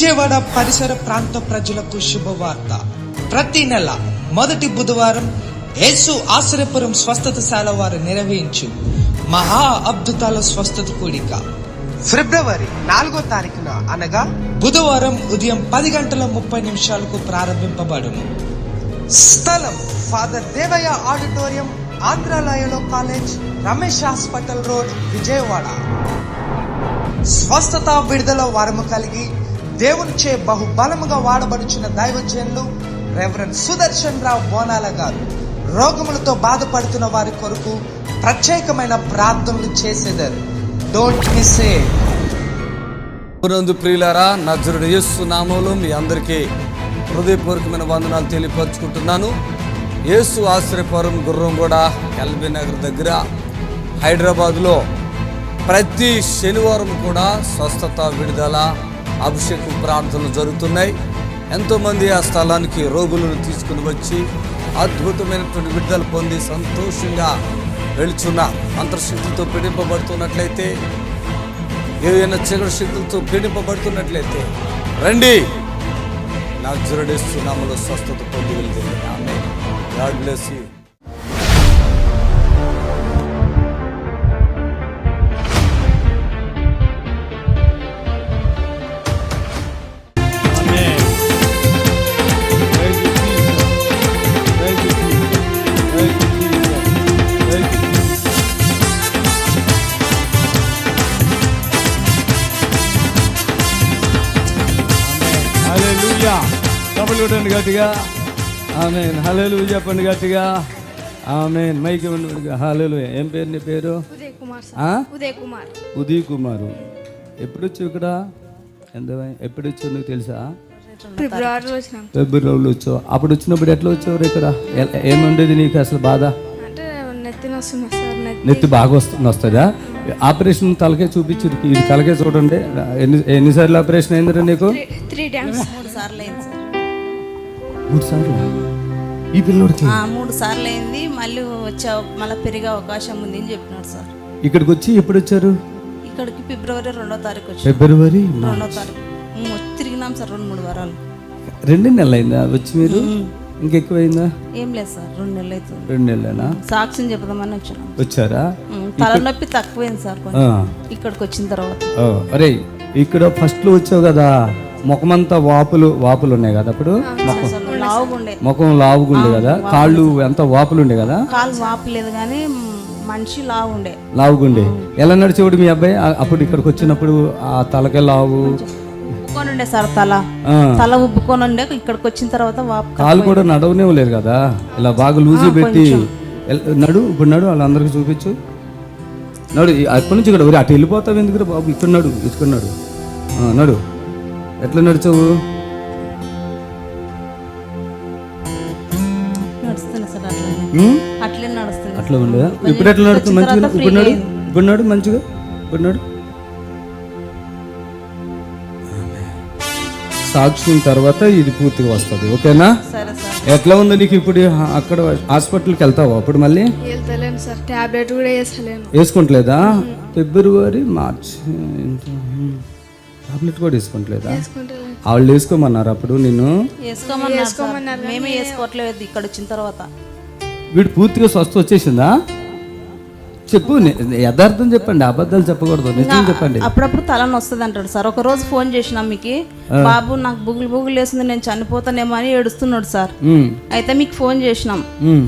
విజయవాడ పరిసర ప్రాంత ప్రజలకు శుభవార్త. ప్రతి నెల మొదటి బుధవారం యేసు ఆశ్రయపురం స్వస్థతశాల వారు నిర్వహించు మహా అద్భుతాల స్వస్థత కూడిక ఫిబ్రవరి 4వ తారీఖున అనగా బుధవారం ఉదయం 10:30 ప్రారంభింపబడును. స్థలం ఫాదర్ దేవయ్య ఆడిటోరియం, ఆంధ్రాలయలో college, Ramesh hospital road, Vijayawada. స్వస్థత విడుదల వరము కలిగి దేవునిచే బహుబలముగా వాడబడుచున్న దైవజనులు రెవరెండ్ సుదర్శన్ రావు బోనాల గారు రోగములతో బాధపడుతున్న వారి కొరకు ప్రత్యేకమైన ప్రార్థనలు చేసేదారు. Don't miss it. ప్రియులారా, నజరుడు యేసు నామములో మీ అందరికీ హృదయపూర్వకమైన వందనాలు తెలియపరుచుకుంటున్నాను. యేసు ఆశ్రయపురం గుర్రంగూడ ఎల్బీ నగర్ దగ్గర హైదరాబాద్లో ప్రతి శనివారం కూడా స్వస్థత విడుదల అభిషేకం ప్రార్థనలు జరుగుతున్నాయి. ఎంతోమంది ఆ స్థలానికి రోగులను తీసుకుని వచ్చి అద్భుతమైనటువంటి విడుదల పొంది సంతోషంగా వెళుచున్న అంతర్శక్తులతో పీడింపబడుతున్నట్లయితే, ఏదైనా చీకటి శక్తులతో పీడింపబడుతున్నట్లయితే రండి, నజరుడు యేసు నామములో స్వస్థత పొంది వెళ్తుంది. Amen. God bless you. Hallelujah. కబులు కొట్టండి గట్టిగా. ఆమేన్. హల్లెలూయా చెప్పండి గట్టిగా. ఆమేన్. మైక్ ఇవ్వండి. హల్లెలూయా. ఏం పేరు నీ పేరు? ఉదయ్ కుమార్. ఉదయ్ కుమారు. ఎప్పుడు వచ్చావు ఇక్కడ? ఎప్పుడు వచ్చావు నీకు తెలుసా? ఫిబ్రవరిలో వచ్చావు. అప్పుడు వచ్చినప్పుడు ఎట్లా వచ్చావు ఇక్కడ? ఏముండేది నీకు అసలు బాధ? అంటే నెత్తిన వస్తుంది సార్. నెత్తి బాగా వస్తుందా? ఆపరేషన్ తలకే చూపించు. ఇది తలకే చూడండి. ఎన్నిసార్లు ఆపరేషన్ అయిందిరా నీకు? 3 times. 3 సార్లు అయింది సార్. 3 సార్లు? ఈ పిల్లోడికి 3 సార్లు అయింది. మళ్ళీ మళ్ళీ పెరిగే అవకాశం ఉంది అని చెప్పినాడు సార్. ఇక్కడికి వచ్చి ఎప్పుడు వచ్చారు? ఇక్కడికి ఫిబ్రవరి 2వ తారీఖు వచ్చి. ఫిబ్రవరి 2వ తారీఖు తిరిగినాం సార్. 2-3 వారాలు. 2 నెలలు అయిందా వచ్చి మీరు? ఇంకెక్కువైందా? ఏం లేదు సార్, 2 నెలలు అవుతుంది. 2 నెలలేనా? సాక్ష్యం చెప్దామని వచ్చారా? తలనొప్పి తక్కువైంది సార్ కొంచెం ఇక్కడికి వచ్చిన తర్వాత. అరే, ఇక్కడ ఫస్ట్ లో వచ్చావు కదా, ముఖమంతా వాపులు ఉన్నాయి కదా. అప్పుడు ముఖం లావుగుండే కదా, కాళ్ళు ఎంత వాపులు ఉండే కదా. కాళ్ళు వాపు లేదు కానీ మనిషి లావుగుండే. ఎలా నడిచేవాడు మీ అబ్బాయి అప్పుడు? ఇక్కడికి వచ్చినప్పుడు ఆ తలకే లావు ఉబ్బుకొనుండే సార్. తల ఉబ్బుకొనుండే. ఇక్కడికి వచ్చిన తర్వాత వాపు. కాలు కూడా నడవనే లేదు కదా, ఇలా బాగా లూజు పెట్టి నడు. ఇప్పుడు నడు, వాళ్ళందరికీ చూపించు. నడు. అక్కడి నుంచి ఇక్కడ అటు వెళ్ళిపోతావు ఎందుకు బాబు? ఇక్కడ నడు. నడు. ఎట్లా నడిచావు? నడుస్తున్నా సార్. అట్లే నడుస్తుంది. అట్లా ఉండదా? ఇప్పుడు ఎట్లా నడుతుంది? మంచిగా. ఇప్పుడు నడు మంచిగా. ఇప్పుడు నడు. సాక్ష్యం తర్వాత ఇది పూర్తిగా వస్తుంది. ఓకేనా? ఎట్లా ఉంది నీకు ఇప్పుడు? అక్కడ హాస్పిటల్కి వెళ్తావా అప్పుడు? మళ్ళీ వెళ్తలేను సార్. టాబ్లెట్ కూడా వేసుకోవట్లేదా? ఫిబ్రవరి మార్చ్ టాబ్లెట్ కూడా వేసుకోవట్లేదా? వాళ్ళు వేసుకోమన్నారు అప్పుడు నిన్ను? వేసుకోమన్నారు. మేమే వేసుకోవట్లేదు ఇక్కడ వచ్చిన తర్వాత. వీడు పూర్తిగా స్వస్థ వచ్చేసిందా? చెప్పు, యథార్థం చెప్పండి, అబద్ధాలు చెప్పకూడదు, నిజం చెప్పండి. అప్పుడప్పుడు తలని వస్తుంది అంటాడు సార్. ఒక రోజు ఫోన్ చేసినా మీకు, బాబు నాకు బుగులు వేసింది, నేను చనిపోతానేమో అని ఏడుస్తున్నాడు సార్. అయితే మీకు ఫోన్ చేసినాం.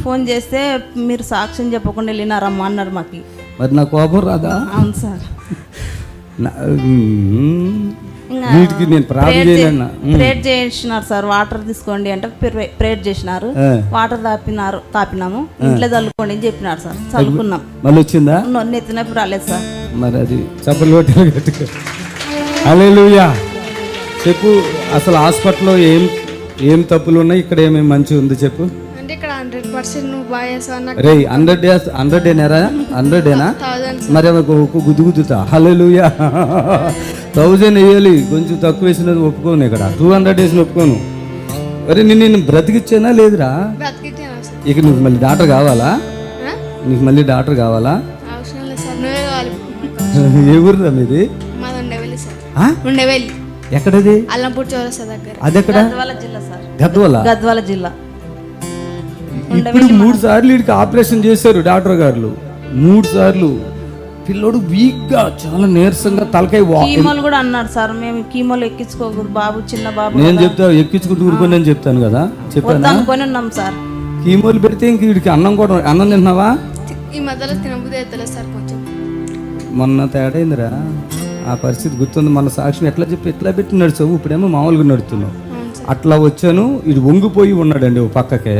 ఫోన్ చేస్తే మీరు సాక్ష్యం చెప్పకుండా వెళ్ళినారమ్మా అన్నారు మాకు. మరి నా కోపం రాదా? అవును సార్. వీటికి నేను ప్రేర్ చేసినారు సార్. వాటర్ తీసుకోండి అంటే ప్రేర్ చేసినారు. వాటర్ తాపినాము. ఇంట్లో చల్లుకోండి అని చెప్పినారు సార్. చల్లుకున్నాం. మళ్ళీ వచ్చిందా? నెత్తి నొప్పి రాలేదు సార్. మరి అది చప్పలు హల్లెలూయా. చెప్పు, అసలు హాస్పిటల్లో ఏం తప్పులు ఉన్నాయి, ఇక్కడ ఏమేమి మంచి ఉంది చెప్పు. అంటే ఇక్కడ 100% నువ్వు బాగా చేసావు. రే 100 మరి గుద్దుతా. హల్లెలూయా. 1000 వేయాలి. కొంచెం తక్కువ వేసినది ఒప్పుకోను. ఇక్కడ 200 వేసిన ఒప్పుకోను. అరే నేను బ్రతికిచ్చానా లేదురా? ఇక నీకు మళ్ళీ డాక్టర్ కావాలా? ఏ ఊరురా మీది? ఎక్కడది? అల్లంపూర్ చౌరస్తా దగ్గర. అది ఎక్కడ? గద్వాల జిల్లా సార్. గద్వాల జిల్లా. ఇప్పుడు 3 సార్లు వీడికి ఆపరేషన్ చేశారు డాక్టర్ గారు. 3 సార్లు. పిల్లోడు వీక్ గా, చాలా నీరసంగా, తలకాయ కీమోలు కూడా అన్నారు సార్. మేము కీమోలు ఎక్కించుకోకూడదు బాబు, చిన్న బాబు. నేను చెప్తా ఎక్కించుకుంటూ ఊరుకొని అని చెప్తాను కదా, చెప్పాను అనుకొని ఉన్నాం సార్. కీమోలు పెడితే ఇంక వీడికి అన్నం కూడా, అన్నం తింటున్నావా? ఈ మధ్యలో తినబుద్ధి అవుతలేదు సార్ కొంచెం. మొన్న తేడైందిరా ఆ పరిస్థితి గుర్తుంది. మన సాక్ష్యం ఎట్లా పెట్టి నడుచావు, ఇప్పుడేమో మామూలుగా నడుతున్నావు. అట్లా వచ్చాను, ఇది వంగిపోయి ఉన్నాడండి ఓ పక్కకే,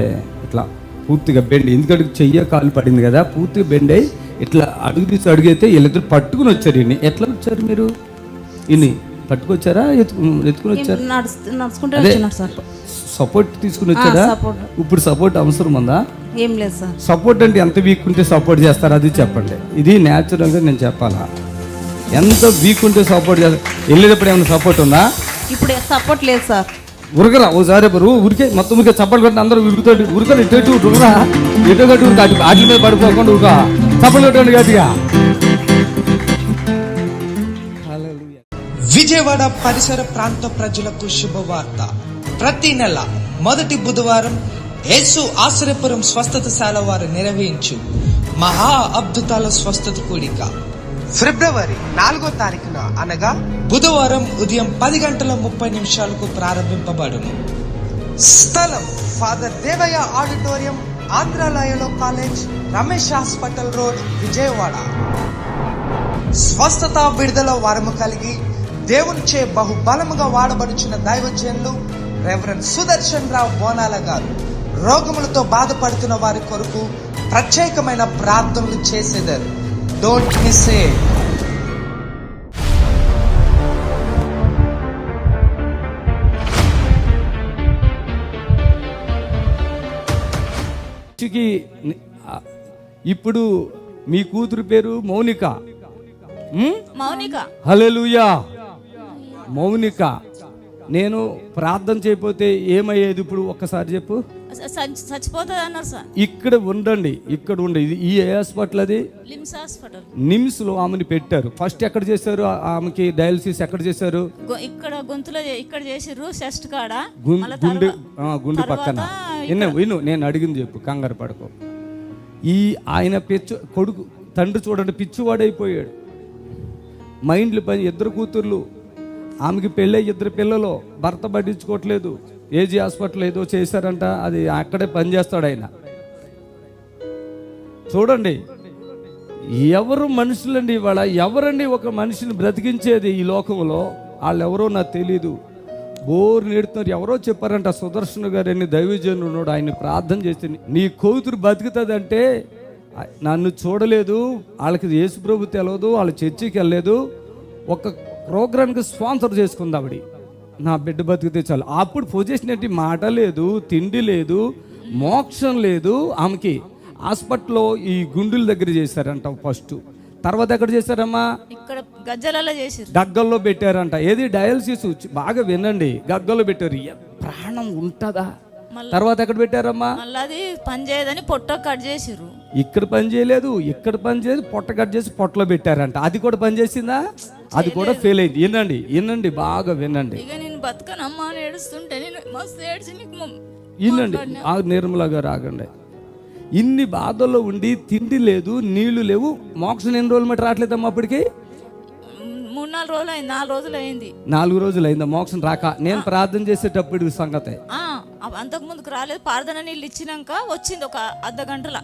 ఇట్లా పూర్తిగా బెండ్. ఎందుకంటే చెయ్య కాలు పడింది కదా, పూర్తిగా బెండ్ అయ్యి ఇట్లా అడుగు తీసి అడిగితే వీళ్ళిద్దరు పట్టుకుని వచ్చారు. ఇన్ని ఎట్లా వచ్చారు మీరు? ఇన్ని పట్టుకొచ్చారా, ఎత్తుకుని వచ్చారు? సపోర్ట్ తీసుకుని వచ్చారా? ఇప్పుడు సపోర్ట్ అవసరం ఉందా? ఏం లేదు సార్. సపోర్ట్ అంటే ఎంత వీక్ ఉంటే సపోర్ట్ చేస్తారు అది చెప్పండి. ఇది న్యాచురల్గా నేను చెప్పాలా, ఎంత వీక్ ఉంటే సపోర్ట్ చేస్తారు. వెళ్ళేటప్పుడు ఏమైనా సపోర్ట్ ఉందా? ఇప్పుడు సపోర్ట్ లేదు సార్. ఉరకరా ఓసారి ఉరికే మొత్తం ఉరికే చప్పట్లు కొట్టి అందరూ ఉరుకుతాడు. ఉరకలు ఇటు ఉరకరా, ఎటు కట్టు ఉరక, వాటి మీద పడిపోకుండా ఉరక, చప్పట్లు కొట్టండి గట్టిగా. విజయవాడ పరిసర ప్రాంత ప్రజలకు శుభవార్త. ప్రతి నెల మొదటి బుధవారం యేసు ఆశ్రయపురం స్వస్థతశాల వారు నిర్వహించు మహా అద్భుతాల స్వస్థత కూడిక ఫిబ్రవరి 4వ తారీఖున అనగా బుధవారం ఉదయం 10:30 ప్రారంభింపబడును. స్థలం ఫాదర్ దేవయ్య ఆడిటోరియం, ఆంధ్రాలయలో college, Ramesh hospital road, Vijayawada. స్వస్థత విడుదల వరము కలిగి దేవునిచే బహుబలముగా వాడబడుచున్న దైవజనులు రెవరెండ్ సుదర్శన్ రావు బోనాల గారు రోగములతో బాధపడుతున్న వారి కొరకు ప్రత్యేకమైన ప్రార్థనలు చేసేదారు. Don't miss it. ఇప్పుడు మీ కూతురు పేరు మౌనిక. హల్లెలూయా. మౌనిక, నేను ప్రార్థన చేయకపోతే ఏమయ్యేది ఇప్పుడు ఒక్కసారి చెప్పు. చచ్చిపోతుంది అన్నారు సార్. ఇక్కడ ఉండండి, ఇక్కడ ఉండేది ఈ హాస్పిటల్, అది నిమ్స్ లో ఆమెను పెట్టారు. ఫస్ట్ ఎక్కడ చేశారు ఆమెకి డయాలసిస్? ఎక్కడ చేశారు? ఇక్కడ గొంతులో ఇక్కడ చేసిర్రు, చెస్ట్ కాడ, గుండె పక్కన. విను, నేను అడిగింది చెప్పు, కంగారు పడుకో. ఆయన కొడుకు తండ్రి చూడండి పిచ్చివాడైపోయాడు. మైండ్లు పని, 2 కూతుర్లు, ఆమెకి పెళ్ళై 2 పిల్లలు, భర్త పట్టించుకోవట్లేదు. ఏజీ హాస్పిటల్ ఏదో చేశారంట, అది అక్కడే పనిచేస్తాడు ఆయన. చూడండి ఎవరు మనుషులండి ఇవాళ, ఎవరండి ఒక మనిషిని బ్రతికించేది ఈ లోకంలో? వాళ్ళు ఎవరో నాకు తెలీదు. బోరు నేడుతున్నారు. ఎవరో చెప్పారంట, సుదర్శన్ గారు అని దైవజనుడు ఉన్నాడు, ఆయన ప్రార్థన చేస్తే నీ కూతురు బతుకుతుందంటే, నన్ను చూడలేదు, వాళ్ళకి యేసు ప్రభు తెలియదు, వాళ్ళ చర్చికి వెళ్ళలేదు, ఒక ప్రోగ్రామ్కి స్పాన్సర్ చేసుకుంది ఆవిడ, నా బిడ్డ బతికితే చాలు. అప్పుడు పొజిషన్ ఏంటి? మాట లేదు, తిండి లేదు, మోక్షం లేదు ఆమెకి. హాస్పిటల్లో ఈ గుండెల దగ్గర చేశారంట ఫస్ట్. తర్వాత ఎక్కడ చేశారమ్మా? ఇక్కడ గజ్జలలో చేశారు, గగ్గల్లో పెట్టారంట. ఏది? డయాలసిస్. బాగా వినండి, గగ్గల్లో పెట్టారు. ప్రాణం ఉంటుందా? తర్వాత ఎక్కడ పెట్టారమ్మా? మళ్ళీ పని చేయదని పొట్ట కట్ చేసిర్రు. ఇక్కడ పని చేయలేదు, ఇక్కడ పని చేయలేదు, పొట్ట కట్ చేసి పొట్టలో పెట్టారంట. అది కూడా పని చేసిందా? అది కూడా ఫెయిల్ అయింది. వినండి, బాగా వినండి. ఇక నేను బతకనమ్మా అని ఏడుస్తుంటే నేను మస్తు ఏడ్చి వినండి. నిర్మల గారు ఆగండి. ఇన్ని బాధల్లో ఉండి తిండి లేదు, నీళ్లు లేవు, మోక్షం ఎన్ని రోజులు మట్టి రావట్లేదమ్మా? అప్పటికి 3-4 రోజులు అయింది, 4 రోజులు అయింది. 4 రోజులు అయిందా మోక్షం రాక? నేను ప్రార్థన చేసేటప్పుడు సంగతే. అంతకు ముందుకు రాలేదు. ప్రార్థన నీళ్ళు ఇచ్చినాక వచ్చింది ఒక అర్ధ గంటల.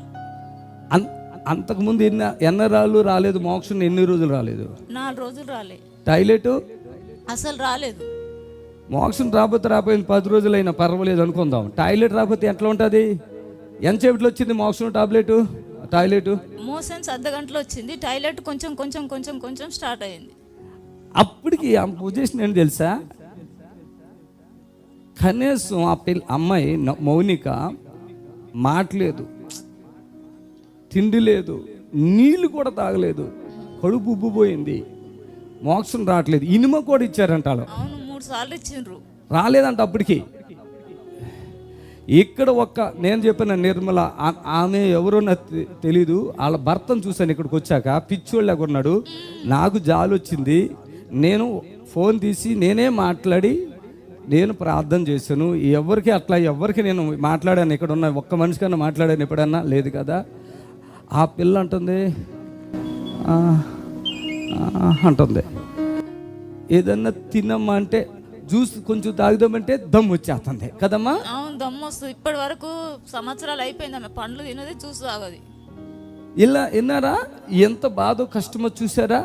అంతకుముందు ఎన్ని రాళ్ళు రాలేదు మోక్షం? ఎన్ని రోజులు రాలేదు? 4 రోజులు రాలేదు. టాయిలెట్ అసలు రాలేదు. మోక్షం రాకపోయింది 10 రోజులైనా పర్వాలేదు అనుకుందాం. టాయిలెట్ రాకపోతే ఎట్లా ఉంటుంది? ఎంతసేపట్లో వచ్చింది మోక్షం టాయిలెట్? మోషన్స్ అర్ధ గంటలో వచ్చింది. టాయిలెట్ కొంచెం కొంచెం కొంచెం కొంచెం స్టార్ట్ అయ్యింది. అప్పటికి ఆ పొజిషన్ ఏంటి తెలుసా? కనీసం ఆ అమ్మాయి మౌనిక మాట్లేదు, తిండి లేదు, నీళ్ళు కూడా తాగలేదు, కడుపు ఉబ్బిపోయింది, మోక్షం రావట్లేదు. ఇనుమ కూడా ఇచ్చారంట. అవును, 3 సార్లు ఇచ్చిండ్రు, రాలేదంట. అప్పటికి ఇక్కడ నేను చెప్పిన నిర్మల, ఆమె ఎవరో నాకు తెలీదు. వాళ్ళ భర్తను చూశాను ఇక్కడికి వచ్చాక, పిచ్చోళ్ళగా ఉన్నాడు. నాకు జాలి వచ్చింది. నేను ఫోన్ తీసి నేనే మాట్లాడి నేను ప్రార్థన చేశాను. ఎవరికి నేను మాట్లాడాను, ఇక్కడ ఉన్న ఒక్క మనిషి కన్నా మాట్లాడాను ఎప్పుడన్నా? లేదు కదా. ఆ పిల్ల అంటుంది అంటుంది, ఏదన్నా తినమ్మా అంటే జ్యూస్ కొంచెం తాగుదామంటే దమ్ము వచ్చేస్తుంది కదమ్మా. అవును, దమ్ము వస్తుంది. ఇప్పటి వరకు సంవత్సరాలు అయిపోయింది ఆమె పండ్లు తినది, జ్యూస్ తాగది. ఇలా విన్నారా ఎంత బాధో కష్టమో చూసారా?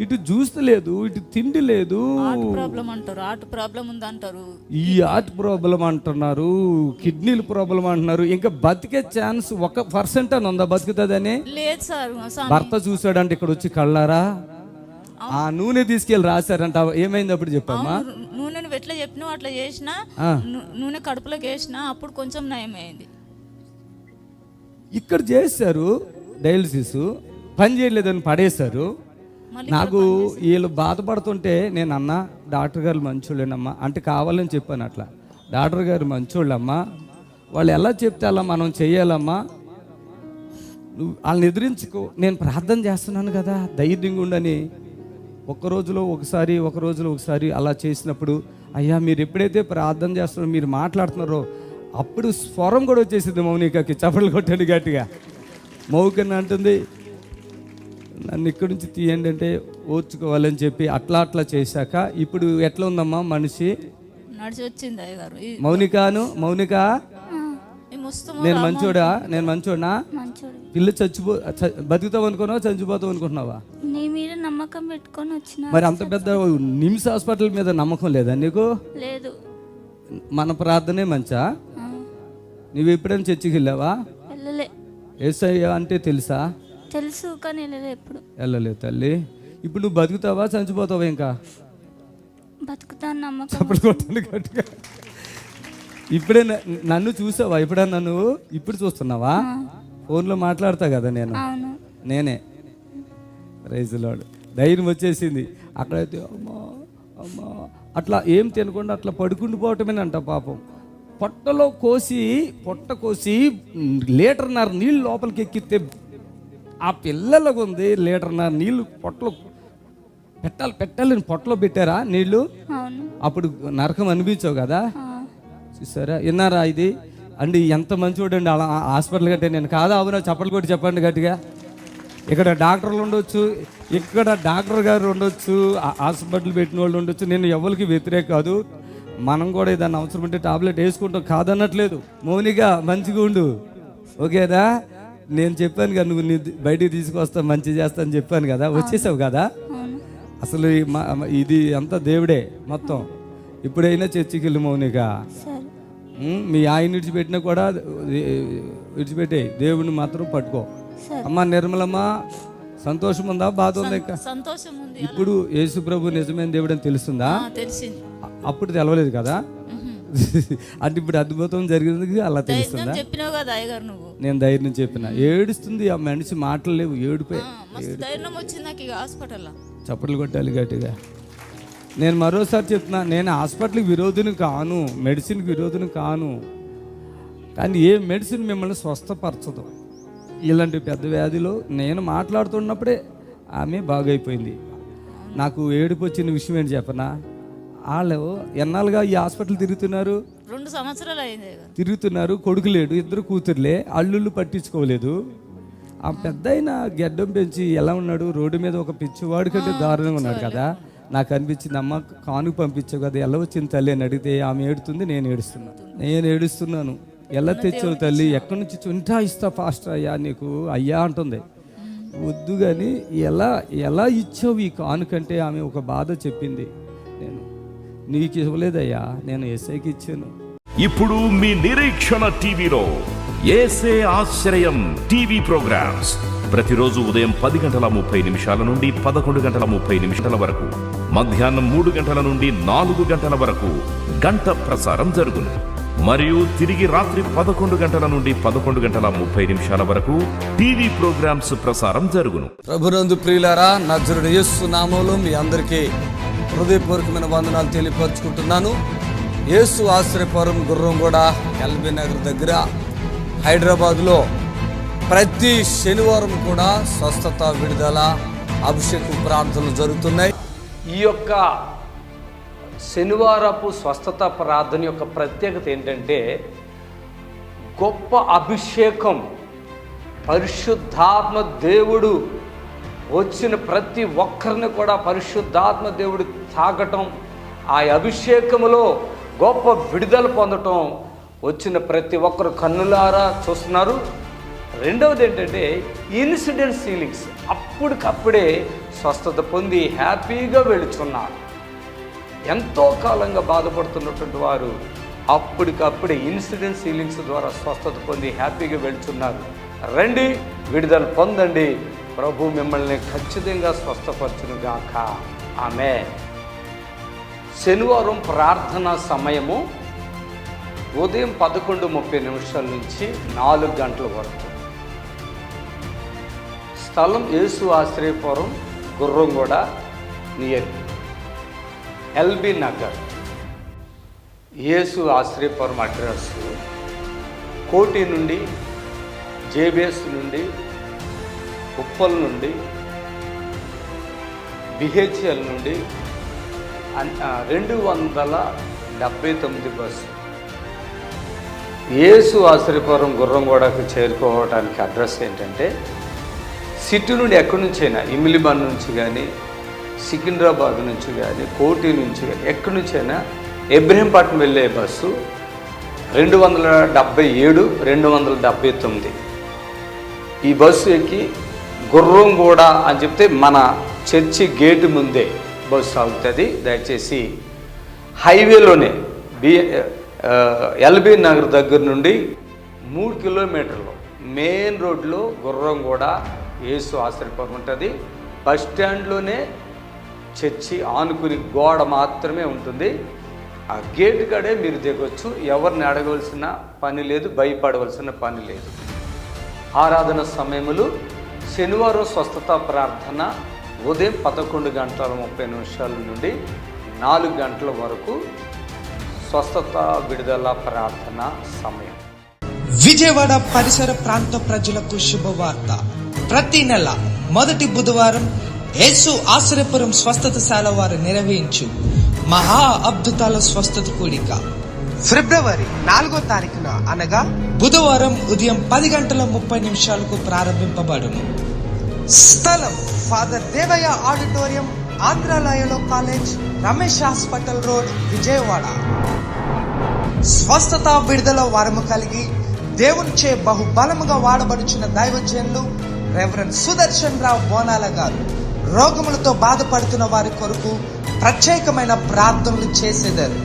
ఇటు జ్యూస్ లేదు, ఇటు తిండి లేదు. హార్ట్ ప్రాబ్లం అంటారు, హార్ట్ ప్రాబ్లం ఉంది అంటారు, ఈ హార్ట్ ప్రాబ్లం అంటున్నారు, కిడ్నీల ప్రాబ్లం అంటున్నారు. ఇంకా బతికే ఛాన్స్ 1% అని ఉందా బతుకుతుందని? లేదు సార్. భర్త చూసాడంటే ఇక్కడ వచ్చి కళ్ళారా ఆ నూనె తీసుకెళ్ళి రాశారంట. ఏమైంది అప్పుడు చెప్పమ్మా? నూనె నువ్వు ఎట్లా చెప్పినావు అట్లా చేసినా, నూనె కడుపులోకి వేసినా అప్పుడు కొంచెం నయమైంది. ఇక్కడ చేశారు డయాలసిస్, పని చేయలేదని పడేశారు. నాకు వీళ్ళు బాధపడుతుంటే నేను అన్నా, డాక్టర్ గారు మంచోళ్ళేనమ్మా అంటే కావాలని చెప్పాను. అట్లా డాక్టర్ గారు మంచోళ్ళమ్మా, వాళ్ళు ఎలా చెప్తే అలా మనం చెయ్యాలమ్మా, నువ్వు వాళ్ళని ఎదిరించుకో, నేను ప్రార్థన చేస్తున్నాను కదా, ధైర్యంగా ఉండని. ఒక రోజులో ఒకసారి అలా చేసినప్పుడు, అయ్యా మీరు ఎప్పుడైతే ప్రార్థన చేస్తున్నారో, మీరు మాట్లాడుతున్నారో, అప్పుడు స్వరం కూడా వచ్చేసింది మౌనికకి. చప్పట్లు కొట్టండి గట్టిగా. మౌకని అంటుంది, నన్ను ఇక్కడి నుంచి తీయండి అంటే ఓర్చుకోవాలని చెప్పి అట్లా చేశాక ఇప్పుడు ఎట్లా ఉందమ్మా మనిషి? నడిచి వచ్చింది అయ్యగారు. మౌనిక నేను మంచోడా? పిల్ల బతుకుతావు అనుకున్నావా, చచ్చిపోతావు అనుకుంటున్నావా? నీ మీద నమ్మకం పెట్టుకొని వచ్చిన. మరి అంత పెద్ద నిమ్స్ హాస్పిటల్ మీద నమ్మకం లేదా నీకు? లేదు. మన ప్రార్థనే మంచా? నువ్వు ఎప్పుడైనా చర్చికి వెళ్ళావా? వెళ్ళలే. యేసయ్య అంటే తెలుసా? తెలుసు, కానీ వెళ్ళలే ఎప్పుడు. వెళ్ళలేదు తల్లి. ఇప్పుడు నువ్వు బతుకుతావా, చచ్చిపోతావా? ఇంకా బతుకుతాను నమ్మకం. చప్పట్లు కొట్టండి గట్టిగా. ఇప్పుడే నన్ను చూసావా? ఎప్పుడన్నా నువ్వు ఇప్పుడు చూస్తున్నావా? ఫోన్లో మాట్లాడతా కదా నేనే. Praise Lord. ధైర్యం వచ్చేసింది. అక్కడైతే అమ్మా అట్లా ఏం తినకుండా అట్లా పడుకుండిపోవటమేనంట పాపం. పొట్ట కోసి 1.5 లీటర్న్నర నీళ్ళు లోపలికి ఎక్కితే ఆ పిల్లలకు ఉంది 1.5 లీటర్న్నర నీళ్ళు పొట్టలో పెట్టాలని పొట్టలో పెట్టారా నీళ్ళు? అప్పుడు నరకం అనిపించావు కదా. చూసారా, విన్నారా? ఇది అండి ఎంత మంచివాడండి. అలా హాస్పిటల్ కట్టే నేను కాదా? అవునా? చప్పట్లు కొట్టి చెప్పండి గట్టిగా. ఇక్కడ డాక్టర్లు ఉండొచ్చు, ఇక్కడ డాక్టర్ గారు ఉండొచ్చు, హాస్పిటల్ పెట్టిన వాళ్ళు ఉండొచ్చు. నేను ఎవరికి వ్యతిరేక కాదు. మనం కూడా ఏదైనా అవసరం ఉంటే టాబ్లెట్ వేసుకుంటాం, కాదనట్లేదు. మౌనిగా మంచిగా ఉండు, ఓకేనా? నేను చెప్పాను కదా, నువ్వు బయటికి తీసుకొస్తా, మంచి చేస్తా అని చెప్పాను కదా, వచ్చేసావు కదా. అసలు ఇది అంతా దేవుడే మొత్తం. ఇప్పుడైనా చర్చికి వెళ్ళు మౌనిగా. మీ ఆయన విడిచిపెట్టినా కూడా విడిచిపెట్టే, దేవుని మాత్రం పట్టుకో. అమ్మా నిర్మలమ్మ, సంతోషం ఉందా, బాధ ఉందా? సంతోషం ఉంది. ఇప్పుడు యేసు ప్రభు నిజమైన దేవుడు అని తెలుస్తుందా? తెలిసింది. అప్పుడు తెలవలేదు కదా. అంటే ఇప్పుడు అద్భుతం జరిగింది అలా తెలుస్తుందా? చెప్పినావు కదా అయ్యగారు నువ్వు. నేను ధైర్యం చెప్పిన. ఏడుస్తుంది ఆ మనిషి, మాటలు లేవు, ఏడిపోయి. ధైర్యం వచ్చింది నాకు ఇక హాస్పిటల్లో. చప్పట్లు కొట్టాలి గట్టిగా. నేను మరోసారి చెప్తున్నా, నేను హాస్పిటల్కి విరోధిని కాను, మెడిసిన్కి విరోధిని కాను. కానీ ఏ మెడిసిన్ మిమ్మల్ని స్వస్థపరచదు. ఇలాంటి పెద్ద వ్యాధిలో నేను మాట్లాడుతున్నప్పుడే ఆమె బాగైపోయింది. నాకు ఏడుపు వచ్చిన విషయం ఏంటి చెప్పనా? వాళ్ళు ఎన్నాళ్ళుగా ఈ హాస్పిటల్ తిరుగుతున్నారు, 2 సంవత్సరాలు అయింది తిరుగుతున్నారు. కొడుకు లేడు, 2 కూతుర్లే, అల్లుళ్ళు పట్టించుకోలేదు. ఆ పెద్ద అయినా గెడ్డం పెంచి ఎలా ఉన్నాడు, రోడ్డు మీద ఒక పిచ్చివాడి కంటే దారుణంగా ఉన్నాడు కదా. నాకు అనిపించింది, అమ్మ కానుక పంపించావు కదా, ఎలా వచ్చింది తల్లి అని అడిగితే ఆమె ఏడుతుంది, నేను ఏడుస్తున్నాను. ఎలా తెచ్చావు తల్లి, ఎక్కడి నుంచి చుంటా ఇస్తా పాస్టర్ అయ్యా నీకు అయ్యా అంటుంది. వద్దు కానీ ఎలా ఇచ్చావు ఈ కానుకంటే ఆమె ఒక బాధ చెప్పింది. నేను నీకు ఇవ్వలేదయ్యా, నేను యేసయ్యకి ఇచ్చాను. ఇప్పుడు మీ నిరీక్షణ టీవీలో యేసే ఆశ్రయం టీవీ ప్రోగ్రామ్స్ ప్రతిరోజు ఉదయం 10:30 నుండి 11:30 వరకు, మధ్యాహ్నం 3 గంటల నుండి 4 గంటల వరకు గంట ప్రసారం జరుగును. మరియు తిరిగి రాత్రి 11 గంటల నుండి 11:30 వరకు టీవీ ప్రోగ్రామ్స్ ప్రసారం జరుగును. ప్రభునందు ప్రియులారా, నజరుడు యేసు నామములో మీ అందరికీ హృదయపూర్వకమైన వందనాలు తెలియపరుచుకుంటున్నాను. యేసు ఆశ్రయపురం గుర్రంగూడ ఎల్బీ నగర్ దగ్గర హైదరాబాద్లో ప్రతి శనివారం కూడా స్వస్థత, విడుదల, అభిషేకం ప్రార్థనలు జరుగుతున్నాయి. ఈ యొక్క శనివారపు స్వస్థత ప్రార్థన యొక్క ప్రత్యేకత ఏంటంటే గొప్ప అభిషేకం, పరిశుద్ధాత్మ దేవుడు వచ్చిన ప్రతి ఒక్కరిని కూడా పరిశుద్ధాత్మ దేవుడు తాకటం, ఆ అభిషేకములో గొప్ప విడుదల పొందటం వచ్చిన ప్రతి ఒక్కరు కన్నులారా చూస్తున్నారు. రెండవది ఏంటంటే ఇన్సిడెంట్ హీలింగ్స్, అప్పటికప్పుడే స్వస్థత పొంది హ్యాపీగా వెళుతున్నారు. ఎంతో కాలంగా బాధపడుతున్నటువంటి వారు అప్పటికప్పుడే ఇన్సిడెంట్ హీలింగ్స్ ద్వారా స్వస్థత పొంది హ్యాపీగా వెళుతున్నారు. రండి, విడుదల పొందండి, ప్రభు మిమ్మల్ని ఖచ్చితంగా స్వస్థపరచునుగాక. ఆమేన్. శనివారం ప్రార్థనా సమయము ఉదయం 11:30 నుంచి 4 గంటల వరకు. స్థలం యేసు ఆశ్రయపురం, గుర్రంగూడ నియర్ ఎల్బీ నగర్. యేసు ఆశ్రయపురం అడ్రస్ కోటి నుండి, జేబిఎస్ నుండి, ఉప్పల్ నుండి, బిహెచ్ఎల్ నుండి 279 బస్సు. యేసు ఆశ్రయపురం గుర్రంగూడకు చేరుకోవడానికి అడ్రస్ ఏంటంటే, సిటీ నుండి ఎక్కడి నుంచైనా, ఇమిలిబన్ నుంచి కానీ, సికింద్రాబాద్ నుంచి కానీ, కోటి నుంచి కానీ, ఎక్కడి నుంచైనా ఇబ్రహీంపట్నం వెళ్ళే బస్సు 277, 279. ఈ బస్సు ఎక్కి గుర్రంగూడ అని చెప్తే మన చర్చి గేటు ముందే బస్సు ఆగుతుంది. దయచేసి హైవేలోనే ఎల్బీ నగర్ దగ్గర నుండి 3 కిలోమీటర్లు మెయిన్ రోడ్లో గుర్రంగూడ యేసు ఆశ్రయపురం ఉంటుంది. బస్ స్టాండ్లోనే చర్చి ఆనుకుని గోడ మాత్రమే ఉంటుంది. ఆ గేటు కాడే మీరు దిగొచ్చు. ఎవరిని అడగవలసిన పని లేదు, భయపడవలసిన పని లేదు. ఆరాధన సమయములు శనివారం స్వస్థత ప్రార్థన ఉదయం 11:30 నుండి 4 గంటల వరకు స్వస్థత విడుదల ప్రార్థన సమయం. విజయవాడ పరిసర ప్రాంత ప్రజలకు శుభవార్త. ప్రతి నెల మొదటి బుధవారం యేసు ఆశ్రయపురం స్వస్థతశాల వారు నిర్వహించు మహా అద్భుతాల స్వస్థత కూడిక ఫిబ్రవరి 4వ తారీఖున అనగా బుధవారం ఉదయం 10:30 ప్రారంభింపబడును. స్థలం ఫాదర్ దేవయ్య ఆడిటోరియం, ఆంధ్రాలయలో college, Ramesh hospital road, Vijayawada. స్వస్థత విడుదల వరము కలిగి దేవునిచే బహుబలముగా వాడబడుచున్న దైవజనులు రెవరెండ్ సుదర్శన్ రావు బోనాల గారు రోగములతో బాధపడుతున్న వారి కొరకు ప్రత్యేకమైన ప్రార్థనలు చేసేదారు.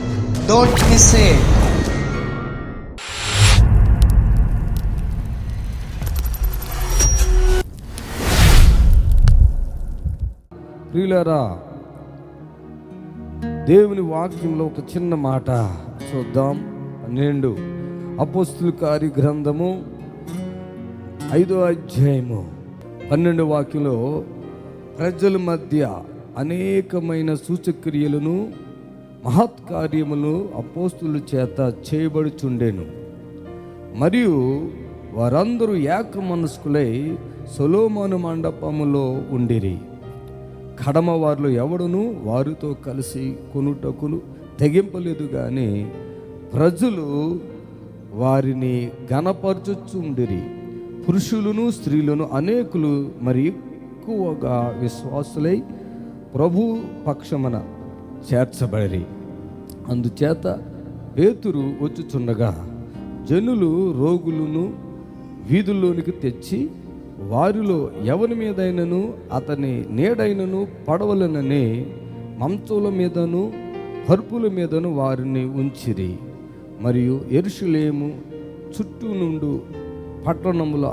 Don't miss it. ప్రియులారా, దేవుని వాక్యంలో ఒక చిన్న మాట చూద్దాం. 12 అపోస్తుల కార్య గ్రంథము 5వ అధ్యాయము 12వ వాక్యంలో ప్రజల మధ్య అనేకమైన సూచక్రియలను మహత్కార్యములు అపోస్తుల చేత చేయబడుచుండెను. మరియు వారందరూ ఏక మనస్కులై సొలొమోను మండపములో ఉండిరి. కడమ వారిలో ఎవడును వారితో కలిసి కొనుటకును తెగింపలేదు, కానీ ప్రజలు వారిని గణపరచుచుండిరి. పురుషులను స్త్రీలను అనేకులు మరి ఎక్కువగా విశ్వాసులై ప్రభు పక్షమున చేర్చబడిరి. అందుచేత పేతురు వచ్చుచుండగా జనులు రోగులను వీధుల్లోనికి తెచ్చి వారిలో ఎవరి మీదైనను అతని నీడైనను పడవలనని మంచుల మీదను పరుపుల మీదను వారిని ఉంచిరి. మరియు యెరూషలేము చుట్టూ నుండి పట్టణముల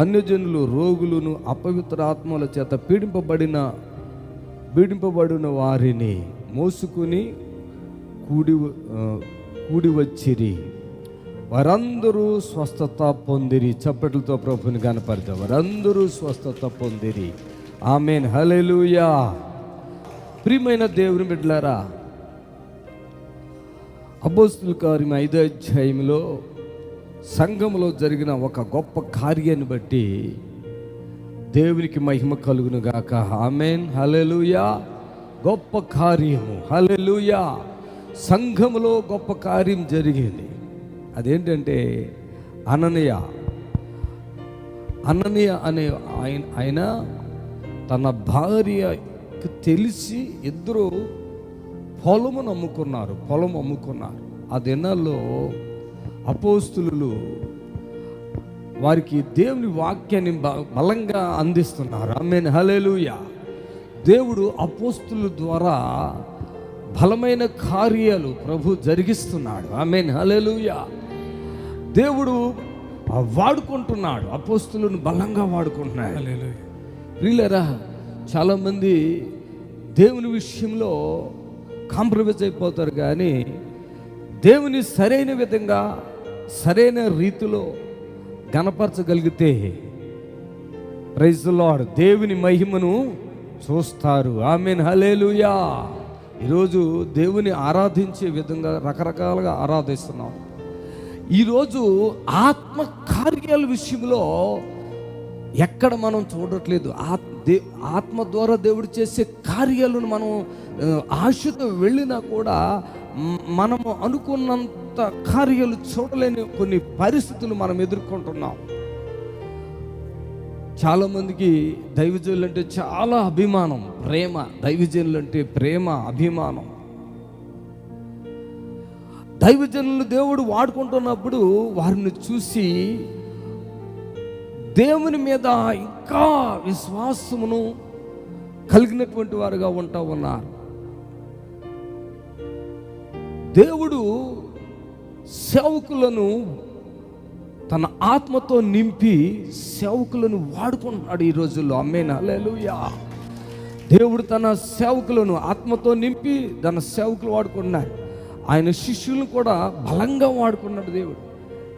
అన్యజనులు రోగులను అపవిత్ర ఆత్మల చేత పీడింపబడిన వారిని మోసుకుని కూడి వచ్చిరి. వారందరూ స్వస్థత పొందిరి. చప్పట్లతో ప్రభుని కనపడతారు. వారందరూ స్వస్థత పొందిరి. ఆమేన్, హల్లెలూయా. ప్రియమైన దేవుని బిడ్డలారా, అపోస్తుల కార్యం 5వ అధ్యాయంలో సంఘంలో జరిగిన ఒక గొప్ప కార్యాన్ని బట్టి దేవునికి మహిమ కలుగును గాక. ఆమేన్, హల్లెలూయా. గొప్ప కార్యము. హల్లెలూయా. సంఘములో గొప్ప కార్యం జరిగింది. అదేంటంటే అననీయ అనే ఆయన తన భార్యకు తెలిసి ఇద్దరు పొలం అమ్ముకున్నారు. ఆ దినాల్లో అపోస్తులు వారికి దేవుని వాక్యాన్ని బలంగా అందిస్తున్నారు. ఆమేన్, హల్లెలూయా. దేవుడు అపోస్తుల ద్వారా బలమైన కార్యాలు ప్రభు జరిగిస్తున్నాడు. ఆమేన్, హల్లెలూయా. దేవుడు వాడుకుంటున్నాడు, అపోస్తులను బలంగా వాడుకుంటున్నాడు. ప్రియులారా, చాలామంది దేవుని విషయంలో కాంప్రమైజ్ అయిపోతారు, కానీ దేవుని సరైన విధంగా సరైన రీతిలో గణపరచగలిగితే ప్రైజ్ ది లార్డ్ దేవుని మహిమను చూస్తారు. ఆమేన్, హల్లెలూయా. ఈరోజు దేవుని ఆరాధించే విధంగా రకరకాలుగా ఆరాధిస్తున్నాం. ఈరోజు ఆత్మ కార్యాల విషయంలో ఎక్కడ మనం చూడట్లేదు. ఆత్మ ద్వారా దేవుడు చేసే కార్యాలను మనం ఆశతో వెళ్ళినా కూడా మనము అనుకున్నంత కార్యాలు చూడలేని కొన్ని పరిస్థితులు మనం ఎదుర్కొంటున్నాం. చాలామందికి దైవజనులు అంటే చాలా అభిమానం, ప్రేమ. దైవజనులు అంటే ప్రేమ, అభిమానం. దైవజనులు దేవుడు వాడుకుంటున్నప్పుడు వారిని చూసి దేవుని మీద ఇంకా విశ్వాసమును కలిగినటువంటి వారుగా ఉన్నారు. దేవుడు సేవకులను తన ఆత్మతో నింపి సేవకులను వాడుకుంటున్నాడు ఈ రోజుల్లో. ఆమేన్, హల్లెలూయా. దేవుడు తన సేవకులను ఆత్మతో నింపి తన సేవకులు వాడుకుంటున్నారు. ఆయన శిష్యులను కూడా బలంగా వాడుకున్నాడు దేవుడు.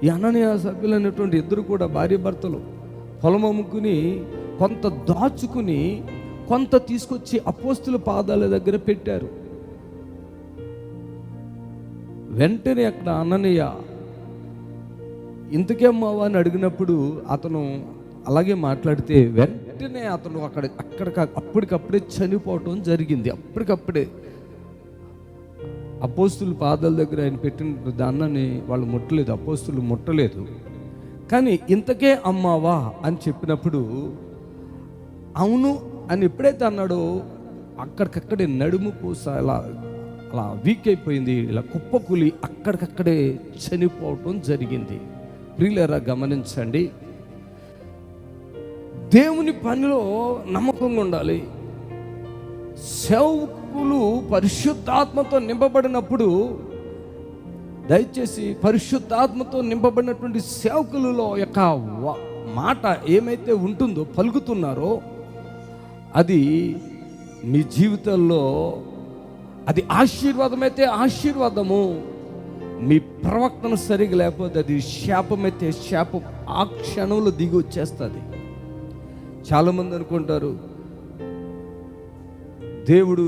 ఈ అననీయ సభ్యులు అనేటువంటి ఇద్దరు కూడా భార్య భర్తలు పొలం అమ్ముకుని కొంత దాచుకుని కొంత తీసుకొచ్చి అపోస్తుల పాదాల దగ్గర పెట్టారు. వెంటనే అక్కడ అననీయ ఇంతకే అమ్మావా అని అడిగినప్పుడు అతను అలాగే మాట్లాడితే వెంటనే అతను అప్పటికప్పుడే చనిపోవటం జరిగింది. అప్పటికప్పుడే అపోస్తుల పాదాల దగ్గర ఆయన పెట్టిన దాన్ని వాళ్ళు ముట్టలేదు, అపోస్తులు ముట్టలేదు. కానీ ఇంతకే అమ్మావా అని చెప్పినప్పుడు అవును అని ఎప్పుడైతే అన్నాడో అక్కడికక్కడే నడుము పూస అలా వీక్ అయిపోయింది, ఇలా కుప్పకూలి అక్కడికక్కడే చనిపోవటం జరిగింది. ప్రియులారా, గమనించండి, దేవుని పనిలో నమ్మకంగా ఉండాలి. సేవకులు పరిశుద్ధాత్మతో నింపబడినప్పుడు దయచేసి పరిశుద్ధాత్మతో నింపబడినటువంటి సేవకులలో యొక్క మాట ఏమైతే ఉంటుందో, పలుకుతున్నారో, అది మీ జీవితంలో అది ఆశీర్వాదమైతే ఆశీర్వాదము, మీ ప్రవక్తన సరిగా లేకపోతే అది శాపమైతే శాపం ఆ క్షణంలో దిగి వచ్చేస్తుంది. చాలామంది అనుకుంటారు దేవుడు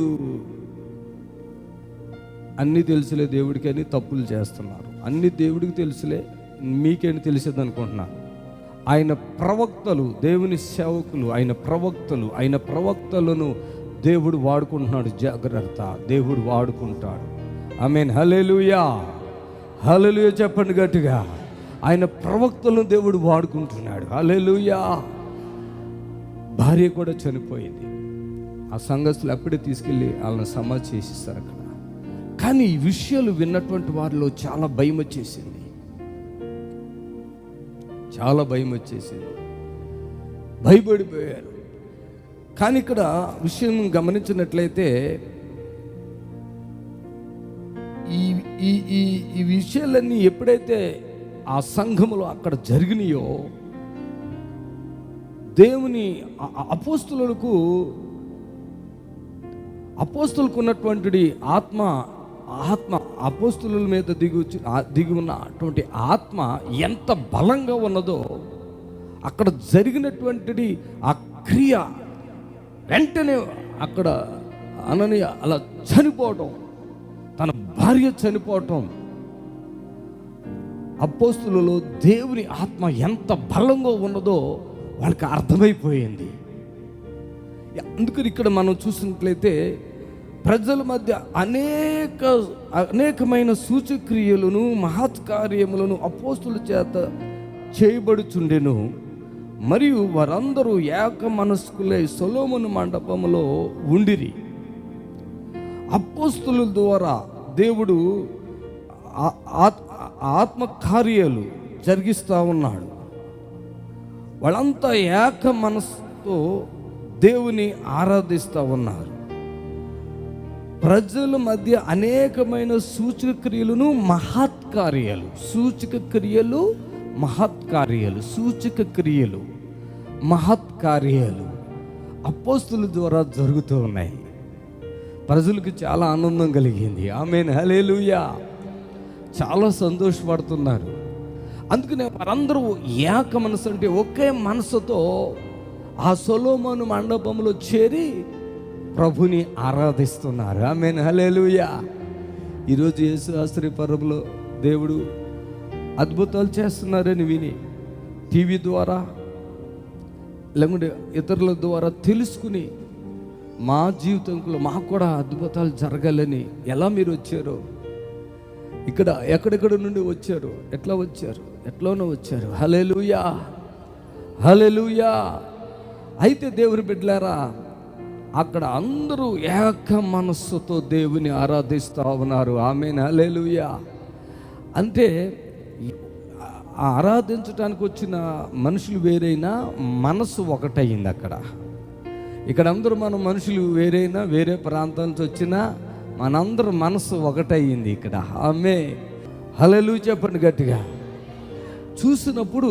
అన్నీ తెలుసులే దేవుడికి అని తప్పులు చేస్తున్నారు. అన్ని దేవుడికి తెలుసులే మీకేంటి తెలిసేది అనుకుంటున్నారు. ఆయన ప్రవక్తలు, దేవుని సేవకులు, ఆయన ప్రవక్తలను దేవుడు వాడుకుంటున్నాడు. జాగ్రత్త, దేవుడు వాడుకుంటాడు. ఆమేన్, హల్లెలూయా. హల్లెలూయా చెప్పండి గట్టిగా. ఆయన ప్రవక్తలను దేవుడు వాడుకుంటున్నాడు. హల్లెలూయా. భార్య కూడా చనిపోయింది. ఆ సంఘస్థులు అప్పుడే తీసుకెళ్ళి వాళ్ళని సమాధి చేసిస్తారు అక్కడ. కానీ ఈ విషయాలు విన్నటువంటి వారిలో చాలా భయం వచ్చేసింది, భయపడిపోయారు. కానీ ఇక్కడ విషయం గమనించినట్లయితే ఈ విషయాలన్నీ ఎప్పుడైతే ఆ సంఘములో అక్కడ జరిగినాయో, దేవుని అపోస్తులకు ఉన్నటువంటి ఆత్మ అపోస్తుల మీద దిగి ఉన్నటువంటి ఆత్మ ఎంత బలంగా ఉన్నదో, అక్కడ జరిగినటువంటి ఆ క్రియ వెంటనే అక్కడ అననీయ అలా చనిపోవటం, తన భార్య చనిపోవటం, అపోస్తులలో దేవుని ఆత్మ ఎంత బలంగా ఉన్నదో వాళ్ళకి అర్థమైపోయింది. అందుకని ఇక్కడ మనం చూసినట్లయితే ప్రజల మధ్య అనేకమైన సూచక్రియలను మహత్కార్యములను అపోస్తుల చేత చేయబడుచుండెను. మరియు వారందరూ ఏక మనస్కులై సొలొమోను మండపములో ఉండిరి. అపోస్తుల ద్వారా దేవుడు ఆత్మకార్యాలు జరిగిస్తూ ఉన్నాడు. వాళ్ళంతా ఏక మనసుతో దేవుని ఆరాధిస్తూ ఉన్నారు. ప్రజల మధ్య అనేకమైన సూచక క్రియలను మహత్కార్యాలు, మహత్కార్యాలు అపోస్తుల ద్వారా జరుగుతూ ఉన్నాయి. ప్రజలకు చాలా ఆనందం కలిగింది. ఆమేన్, హల్లెలూయా. చాలా సంతోషపడుతున్నారు. అందుకనే వారందరూ ఏక మనసు, అంటే ఒకే మనసుతో ఆ సొలొమోను మండపంలో చేరి ప్రభుని ఆరాధిస్తున్నారు. ఆమేన్, హల్లెలూయా. ఈరోజు యేసు ఆశ్రయపురంలో దేవుడు అద్భుతాలు చేస్తున్నారని విని టీవీ ద్వారా లేకుంటే ఇతరుల ద్వారా తెలుసుకుని మా జీవితంలో మాకు కూడా అద్భుతాలు జరగాలని ఎలా మీరు వచ్చారో, ఇక్కడ ఎక్కడెక్కడ నుండి వచ్చారు, ఎట్లా వచ్చారు, ఎట్లోనో వచ్చారు. హల్లెలూయా, హల్లెలూయా. అయితే దేవుని బిడ్డలారా, అక్కడ అందరూ ఏక మనస్సుతో దేవుని ఆరాధిస్తూ ఉన్నారు. ఆమేన్, హల్లెలూయా. అంటే ఆరాధించడానికి వచ్చిన మనుషులు వేరైనా మనసు ఒకటయింది అక్కడ. ఇక్కడ అందరూ మన మనుషులు వేరైనా, వేరే ప్రాంతాల నుంచి వచ్చినా మనందరూ మనసు ఒకటయింది ఇక్కడ. ఆమేన్, హల్లెలూయా చెప్పండి గట్టిగా. చూసినప్పుడు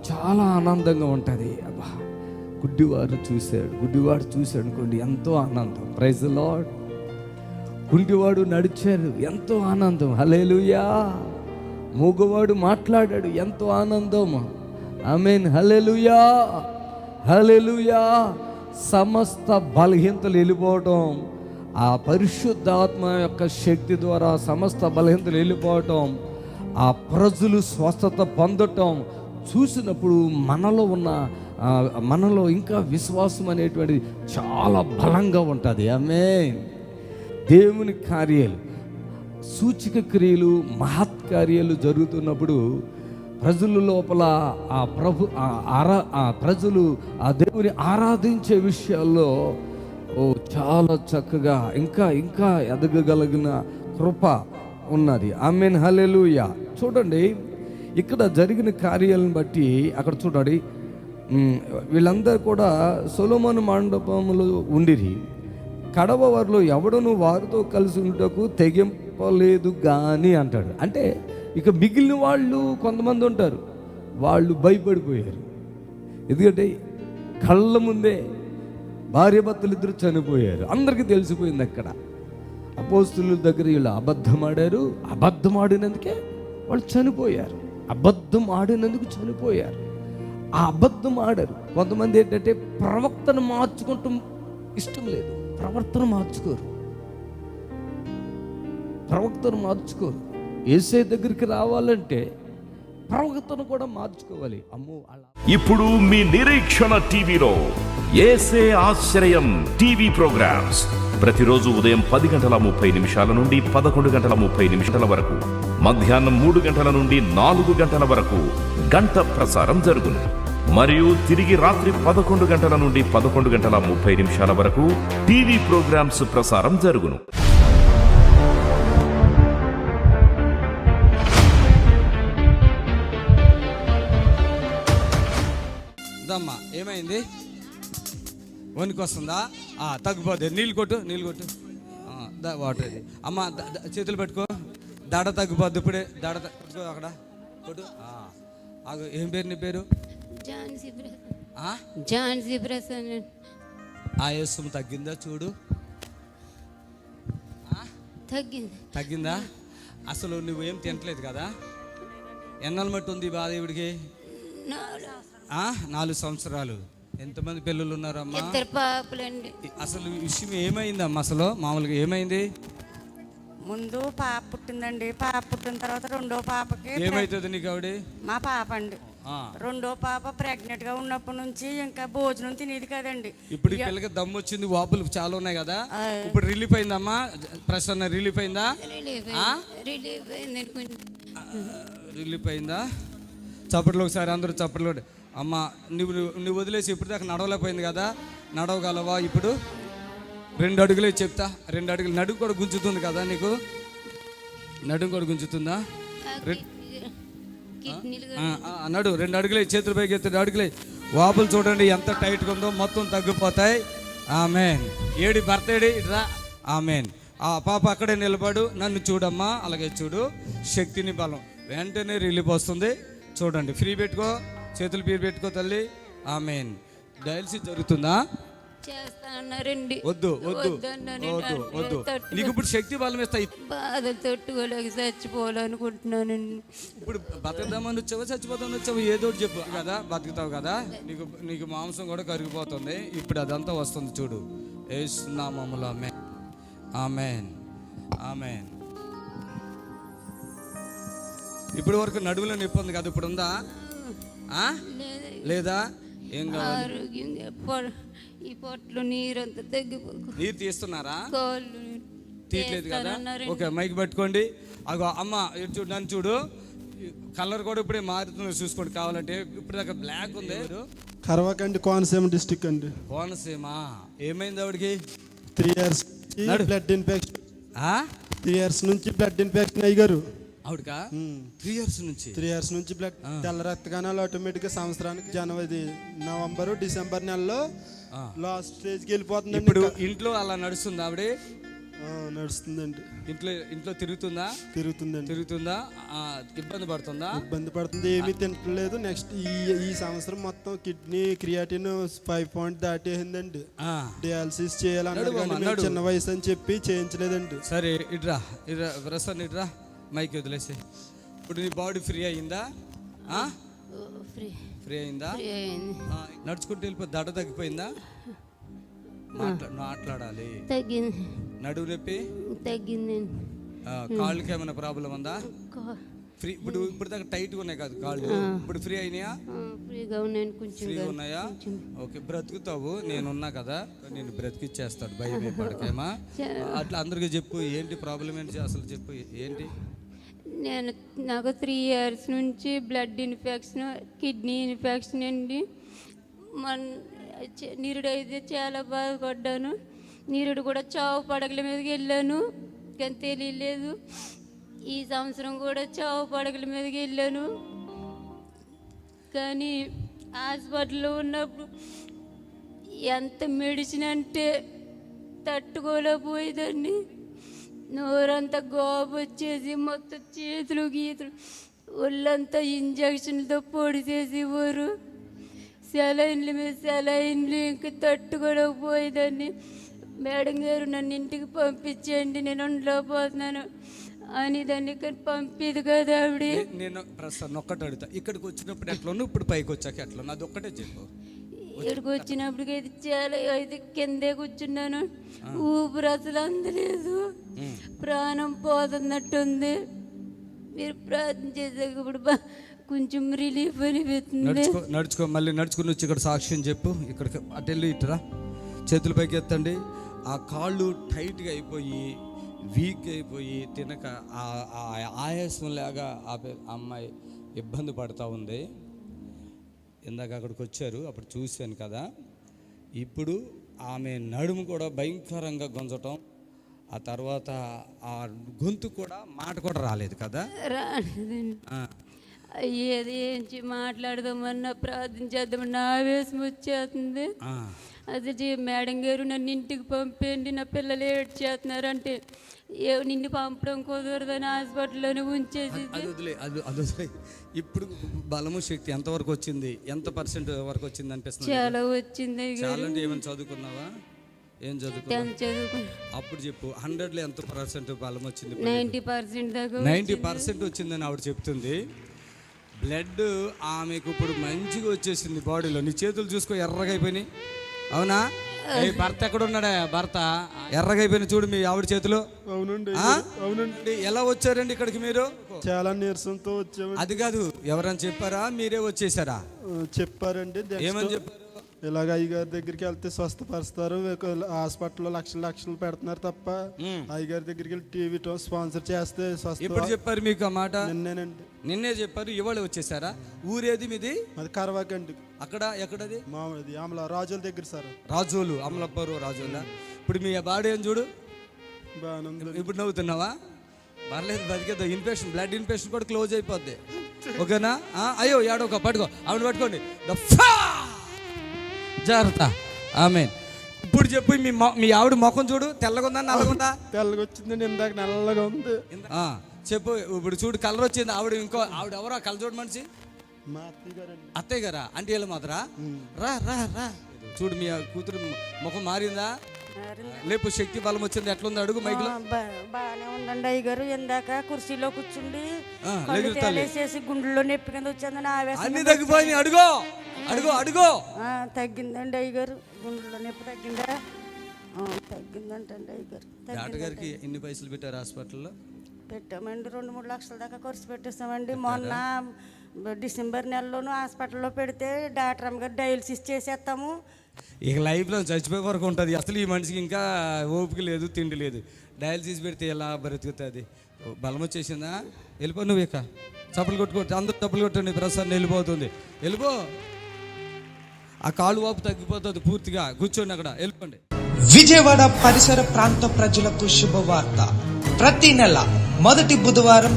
చాలా ఆనందంగా ఉంటుంది. అబ్బా, గుడ్డివాడు చూశాడు అనుకోండి, ఎంతో ఆనందం. Praise the lord. కుంటివాడు నడిచాడు, ఎంతో ఆనందం. హల్లెలూయా. మూగవాడు మాట్లాడాడు, ఎంతో ఆనందం. ఆమేన్, హల్లెలూయా, హల్లెలూయా. సమస్త బలహీనతలు వెళ్ళిపోవటం, ఆ పరిశుద్ధాత్మ యొక్క శక్తి ద్వారా సమస్త బలహీనతలు వెళ్ళిపోవటం, ఆ ప్రజలు స్వస్థత పొందటం చూసినప్పుడు మనలో ఇంకా విశ్వాసం అనేటువంటిది చాలా బలంగా ఉంటుంది. ఆమేన్. దేవుని కార్యాలు, సూచక క్రియలు, మహత్కార్యాలు జరుగుతున్నప్పుడు ప్రజల లోపల ప్రజలు ఆ దేవుని ఆరాధించే విషయాల్లో చాలా చక్కగా ఇంకా ఎదగగలిగిన కృప ఉన్నది. ఆమేన్, హల్లెలూయా. చూడండి, ఇక్కడ జరిగిన కార్యాలను బట్టి అక్కడ చూడండి, వీళ్ళందరూ కూడా సొలొమోను మండపంలో ఉండిరి. కడవ వారిలో ఎవడను వారితో కలిసి ఉండటకు తెగింపలేదు కానీ అంటాడు. అంటే ఇక మిగిలిన వాళ్ళు కొంతమంది ఉంటారు, వాళ్ళు భయపడిపోయారు. ఎందుకంటే కళ్ళ ముందే భార్యాభర్తలు ఇద్దరు చనిపోయారు. అందరికీ తెలిసిపోయింది. అక్కడ అపోస్తుల దగ్గర వీళ్ళు అబద్ధం ఆడినందుకే వాళ్ళు చనిపోయారు. అబద్ధం ఆడినందుకు చనిపోయారు. ఆ అబద్ధం ఆడారు. కొంతమంది ఏంటంటే ప్రవక్తను మార్చుకుంటూ ఇష్టం లేదు, ప్రవర్తన మార్చుకోరు. యేసయ్య దగ్గరికి రావాలంటే ప్రవర్తన కూడా మార్చుకోవాలి. అమ్మో, అలా. ఇప్పుడు మీ నిరీక్షణ టీవీలో యేసే ఆశ్రయం టీవీ ప్రోగ్రామ్స్ ప్రతిరోజు ఉదయం 10:30 నుండి 11:30 వరకు, మధ్యాహ్నం 3 గంటల నుండి 4 గంటల వరకు గంట ప్రసారం జరుగును. మరియు తిరిగి రాత్రి 11 గంటల నుండి 11:30 వరకు టీవీ ప్రోగ్రామ్స్ ప్రసారం జరుగును. దమ్మా ఏమైంది? వనికి వస్తుందా? తగ్గిపోద్ది. నీళ్ళు కొట్టు. వాటర్ ఇది. అమ్మ చేతులు పెట్టుకో. దడ తగ్గిపోద్ది ఇప్పుడే. దడ పెట్టుకో అక్కడ కొట్టు. ఏం పేరు నీ పేరు? ఝాన్సీ ప్రసన్న. ఆయాసం తగ్గిందా? చూడు, తగ్గిందా? అసలు నువ్వేం తినట్లేదు కదా? ఎన్నాళ్ళు మట్టి ఉంది బాధ ఈవిడికి? 4 సంవత్సరాలు. ఎంతమంది పిల్లలు ఉన్నారమ్మా? 2 పాపలండి. అసలు విషయం ఏమైందమ్మా? అసలు మామూలుగా ఏమైంది? ముందు పాప పుట్టిందండి. పాప పుట్టిన తర్వాత రెండో పాపకి ఏమైతుంది నీకు? ఆవిడ మా పాప అండి. రెండో పాప ప్రెగ్నెంట్ గా ఉన్నప్పటి నుంచి ఇంకా భోజనం తినేది కదండి. ఇప్పుడు ఈ పిల్లకి దమ్ము వచ్చింది, వాపులు చాలా ఉన్నాయి కదా, ఇప్పుడు రిలీఫ్ అయిందమ్మా? ప్రసన్న రిలీఫ్ అయిందా? రిలీఫ్ అయిందా? చప్పట్లు ఒకసారి అందరూ చప్పట్లు. అమ్మ నువ్వు వదిలేసి ఇప్పుడు దాకా నడవలేకపోయింది కదా, నడవగలవా ఇప్పుడు? 2 అడుగులే చెప్తా, 2 అడుగులు. నడుము కూడా గుంజుతుంది కదా నీకు? నడుము కూడా గుంజుతుందా? నడు 2 అడుగులే, చేతులు పైకి ఎత్తి 2 అడుగులే. వాపులు చూడండి ఎంత టైట్గా ఉందో, మొత్తం తగ్గిపోతాయి. ఆమెన్. ఏడి భర్త ఏడి రా. ఆమెన్. ఆ పాప అక్కడే నిలబడు, నన్ను చూడమ్మా, అలాగే చూడు. శక్తిని బలం వెంటనే రిలీఫ్ వస్తుంది. చూడండి, ఫ్రీ పెట్టుకో, చేతులు పీరు పెట్టుకో తల్లి. ఆమెన్. డయాలసిస్ జరుగుతుందా? చేస్తానన్నారండి. వద్దు వద్దు వద్దు వద్దు, నీకు ఇప్పుడు శక్తి బలం ఇస్తాయి. బాధలు తట్టుకోలేక చచ్చిపోవాలనుకుంటున్నానండి. ఇప్పుడు బతకదామని వచ్చావా చచ్చిపోతామని వచ్చావు? ఏదో ఒకటి చెప్పు కదా, బతుకుతావు కదా. నీకు మాంసం కూడా కరిగిపోతుంది, ఇప్పుడు అదంతా వస్తుంది చూడు. యేసు నామములో ఆమేన్. ఆమేన్. ఆమేన్. ఇప్పుడు వరకు నడువులో నొప్పి ఉంది కదా, ఇప్పుడు ఉందా? లేదా? ఏం కావాలి? ఆరోగ్యంగా ఈ పొట్లు నీరంతా తగ్గిపోకు. నీరు తీస్తున్నారా? కాళ్ళు తీయట్లేదు కదా? ఓకే, మైక్ పట్టుకోండి. అగో అమ్మ ఇటు చూడు, నన్ను చూడు. కలర్ కూడా ఇప్పుడే మారుతుంది, చూసుకోండి కావాలంటే. ఇప్పుడు దాకా బ్లాక్ ఉంది. కరవకండి, కోనసీమ డిస్టిక్ అండి. కోనసీమ. ఏమైంది ఆవిడకి? 3 years బ్లడ్ ఇన్ఫెక్షన్. 3 years నుంచి బ్లడ్ ఇన్ఫెక్షన్ అయ్యారు ఆవిడకా? 3 years నుంచి బ్లడ్ తెల్ల రక్త కణాలు ఆటోమేటిక్గా సంవత్సరానికి జనవరి, నవంబరు, డిసెంబర్ నెలలో లాస్ట్ స్టేజ్కి వెళ్ళిపోతుంది. ఇప్పుడు ఇంట్లో అలా నడుస్తుంది ఆవిడ? నడుస్తుందండి. ఇంట్లో తిరుగుతుందండి. ఇబ్బంది పడుతుంది. ఏమీ తింటలేదు. నెక్స్ట్ ఈ సంవత్సరం మొత్తం కిడ్నీ క్రియాటిన్ 5 point దాటేసిందండి. డయాలసిస్ చేయాలన్నారు కానీ చిన్న వయసు అని చెప్పి చేయించలేదండి. సరే ఇట్రా ప్రసన్న, ఇట్రా, మైక్ వదిలేసి. ఇప్పుడు నీ బాడీ ఫ్రీ అయిందా? ఫ్రీ అయిందా? నడుచుకుంటూ వెళ్ళిపో. దడ తగ్గిపోయిందా? మాట్లాడాలి. తగ్గింది. నడువు నొప్పి తగ్గిందండి. కాళ్ళకి ఏమైనా ప్రాబ్లం ఉందా? ఫ్రీ. ఇప్పుడు దాకా టైట్గా ఉన్నాయి కాదు కాళ్ళు, ఇప్పుడు ఫ్రీ అయినాయా? ఫ్రీగా ఉన్నాయండి, కొంచెం ఫ్రీగా ఉన్నాయా? ఓకే, బ్రతుకుతావు, నేనున్నా కదా, నేను బ్రతికిచ్చేస్తాడు, భయపడకేమా. అట్లా అందరికీ చెప్పు, ఏంటి ప్రాబ్లం ఏంటి అసలు చెప్పు, ఏంటి? నాకు 3 years నుంచి బ్లడ్ ఇన్ఫెక్షన్, కిడ్నీ ఇన్ఫెక్షన్ అండి. నీరుడు అయితే చాలా బాధపడ్డాను. నీరుడు కూడా చావు పడగల మీదకి వెళ్ళాను, కానీ తెలియలేదు. ఈ సంవత్సరం కూడా చావు పడగల మీదకి వెళ్ళాను, కానీ హాస్పిటల్లో ఉన్నప్పుడు ఎంత మెడిసిన్ అంటే తట్టుకోలేకపోయేదాన్ని. నోరంతా గోబు వచ్చేసి మొత్తం చేతులు గీతులు ఒళ్ళంతా ఇంజక్షన్లతో పొడి చేసేవారు. సెలైన్ల మీద సెలైన్లు ఇంకా తట్టుకోలేకపోయేదాన్ని. మేడం గారు నన్ను ఇంటికి పంపించండి, నేను ఉండలేకపోతున్నాను అని దాన్ని ఇక్కడ పంపిది కదా ఆవిడ. నేను ప్రస్తుతం ఒక్కటి అడుగుతా, ఇక్కడికి వచ్చినప్పుడు ఎట్లా ఉన్నావు, ఇప్పుడు పైకి వచ్చాక ఎట్లా ఉన్నావు, అది ఒక్కటే చెప్పు. ఇక్కడికి వచ్చినప్పటికి అయితే చాలా అయితే కిందే కూర్చున్నాను, ఊపిరి అసలు అందలేదు, ప్రాణం పోతున్నట్టుంది. మీరు ప్రార్థన చేసాక ఇప్పుడు కొంచెం రిలీఫ్ అనిపిస్తుంది. నడుచుకో, మళ్ళీ నడుచుకుని వచ్చి ఇక్కడ సాక్ష్యం చెప్పు. ఇక్కడికి అటు వెళ్ళి ఇటురా, చేతుల పైకి ఎత్తండి. ఆ కాళ్ళు టైట్గా అయిపోయి వీక్ అయిపోయి తినక ఆయాసం లాగా ఆ అమ్మాయి ఇబ్బంది పడుతూ ఉంది. ఇందాక అక్కడికి వచ్చారు, అప్పుడు చూశాను కదా. ఇప్పుడు ఆమె నడుము కూడా భయంకరంగా గుంజటం, ఆ తర్వాత ఆ గొంతు కూడా మాట కూడా రాలేదు కదా. ఏది ఏంచి మాట్లాడదామన్నా ప్రార్థన చేద్దామన్నా ఆవేశం వచ్చేస్తుంది. అది మేడం గారు నన్ను ఇంటికి పంపండి, నా పిల్లలు ఏడ్ చేస్తున్నారంటే నిన్ను పంపడం కుదరదని హాస్పిటల్లోనే ఉంచేసి. ఇప్పుడు బలము శక్తి ఎంతవరకు వచ్చింది, ఎంత % వరకు వచ్చింది అనిపిస్తుంది? చాలా వచ్చింది. చాలా అంటే ఏమైనా చదువుకున్నావా? ఏం చదువుకున్నా? అప్పుడు చెప్పు, 100లో ఎంత % బలం వచ్చింది? 90% దాకా. 90% వచ్చిందని ఆవిడ చెప్తుంది. బ్లడ్ ఆమెకు ఇప్పుడు మంచిగా వచ్చేసింది బాడీలో. నీ చేతులు చూసుకో, ఎర్రగా అయిపోయినాయి, అవునా? భర్త ఎక్కడ ఉన్నాడా? భర్త ఎర్రగా అయిపోయిన చూడు మీ ఆవిడ చేతిలో. అవునండి. ఆ? అవునండి. ఎలా వచ్చారండి ఇక్కడికి మీరు? చాలా నీరసంతో వచ్చాము. అది కాదు, ఎవరైనా చెప్పారా మీరే వచ్చేసారా? చెప్పారండి. ఏమని చెప్పారు? ఇలాగ అయ్యగారి దగ్గరికి వెళ్తే స్వస్థపరుస్తారు, హాస్పిటల్లో లక్షలు పెడుతున్నారు తప్ప అయ్యగారి దగ్గరికి వెళ్ళి టీవీ స్పాన్సర్ చేస్తే ఎప్పుడు చెప్పారు మీకు ఆ మాట? నిన్నేనండి. నిన్నే చెప్పారు. ఇవాళ వచ్చేసారా? ఊరేది మీది? అది కరవాకండి. అక్కడ ఎక్కడది? మామూలుది ఆమల రాజుల దగ్గర సార్. రాజోలు, అమలప్పరు రాజోలా. ఇప్పుడు మీ బాడీ ఏం చూడు బాగా. ఇప్పుడు నవ్వుతున్నావా? పర్లేదు, బతికేద్దా. ఇన్ఫెక్షన్, బ్లడ్ ఇన్ఫెక్షన్ కూడా క్లోజ్ అయిపోద్ది. ఓకేనా? అయ్యో ఏడో ఒక పట్టుకో, ఆవిడ పట్టుకోండి. జాగ్రత్త. ఆమేన్. ఇప్పుడు చెప్పు, మీ ఆవిడ ముఖం చూడు, తెల్లగా ఉందా నల్లగుందా? తెల్లగా వచ్చిందండి, ఇందాక నల్లగా ఉంది. చెప్పు. ఇప్పుడు చూడు, కలర్ వచ్చింది. ఆవిడ ఎవరో కలర్ చూడు మనిషి. మా అత్తయ్య గారా? అంటే వీళ్ళ మాత్రా? రా రా రా. చూడు, మీ కూతురు ముఖం మారిందా? లేపు శక్తి బలం వచ్చింది. ఎట్లుంది అడుగు మైక్లో. బాగానే ఉందండి అయ్యగారు. ఇందాక కుర్చీలో కూర్చుండి లేచేసి గుండెల్లో నొప్పి కింద వచ్చిందని ఆవేశం. అన్ని తగ్గిపోయి. అడుగో అడుగో అడుగో. తగ్గిందండి అయ్యగారు. గుండెల్లో నొప్పి తగ్గిందా? తగ్గిందంటండి అయ్యగారు. డాక్టర్ గారికి ఎన్ని పైసలు పెట్టారు హాస్పిటల్లో? పెట్టామండి, 2-3 లక్షల దాకా ఖర్చు పెట్టేస్తామండి. మొన్న డిసెంబర్ నెలలోనూ హాస్పిటల్లో పెడితే డాక్టర్ అమ్మగారు డయాలసిస్ చేసేస్తాము. ఇక లైఫ్లో చచ్చిపోయే వరకు ఉంటుంది. అసలు ఈ మనిషికి ఇంకా ఓపిక లేదు, తిండి లేదు. డయాలసిస్ పెడితే ఎలా బ్రతుకుతుంది? బలం వచ్చేసిందా? వెళ్ళిపో నువ్వు. ఇక చప్పులు కొట్టుకోవచ్చు, అందరూ చప్పులు కొట్టండి. ప్రసాద్ వెళ్ళిపోతుంది. వెళ్ళిపో. ఆ కాళ్ళు వాపు తగ్గిపోతుంది పూర్తిగా. కూర్చోండి అక్కడ, వెళ్ళిపోండి. విజయవాడ పరిసర ప్రాంత ప్రజలకు శుభవార్త. ప్రతి నెల మొదటి బుధవారం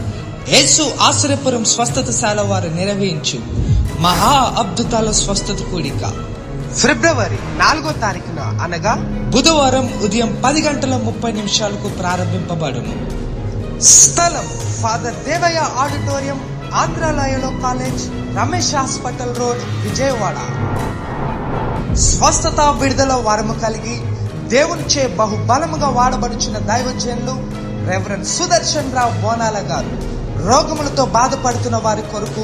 యేసు ఆశ్రయపురం స్వస్థతశాల వారు నిర్వహించు మహా అద్భుతాల స్వస్థత కూడిక ఫిబ్రవరి 4వ తారీఖున అనగా బుధవారం ఉదయం 10:30 ప్రారంభింపబడును. స్థలం ఫాదర్ దేవయ్య ఆడిటోరియం, ఆంధ్రాలయలో college, Ramesh hospital road, Vijayawada. స్వస్థత విడుదల వరము కలిగి దేవునిచే బహుబలముగా వాడబడుచున్న దైవజనులు రెవరెండ్ సుదర్శన్ రావు బోనాల గారు రోగములతో బాధపడుతున్న వారి కొరకు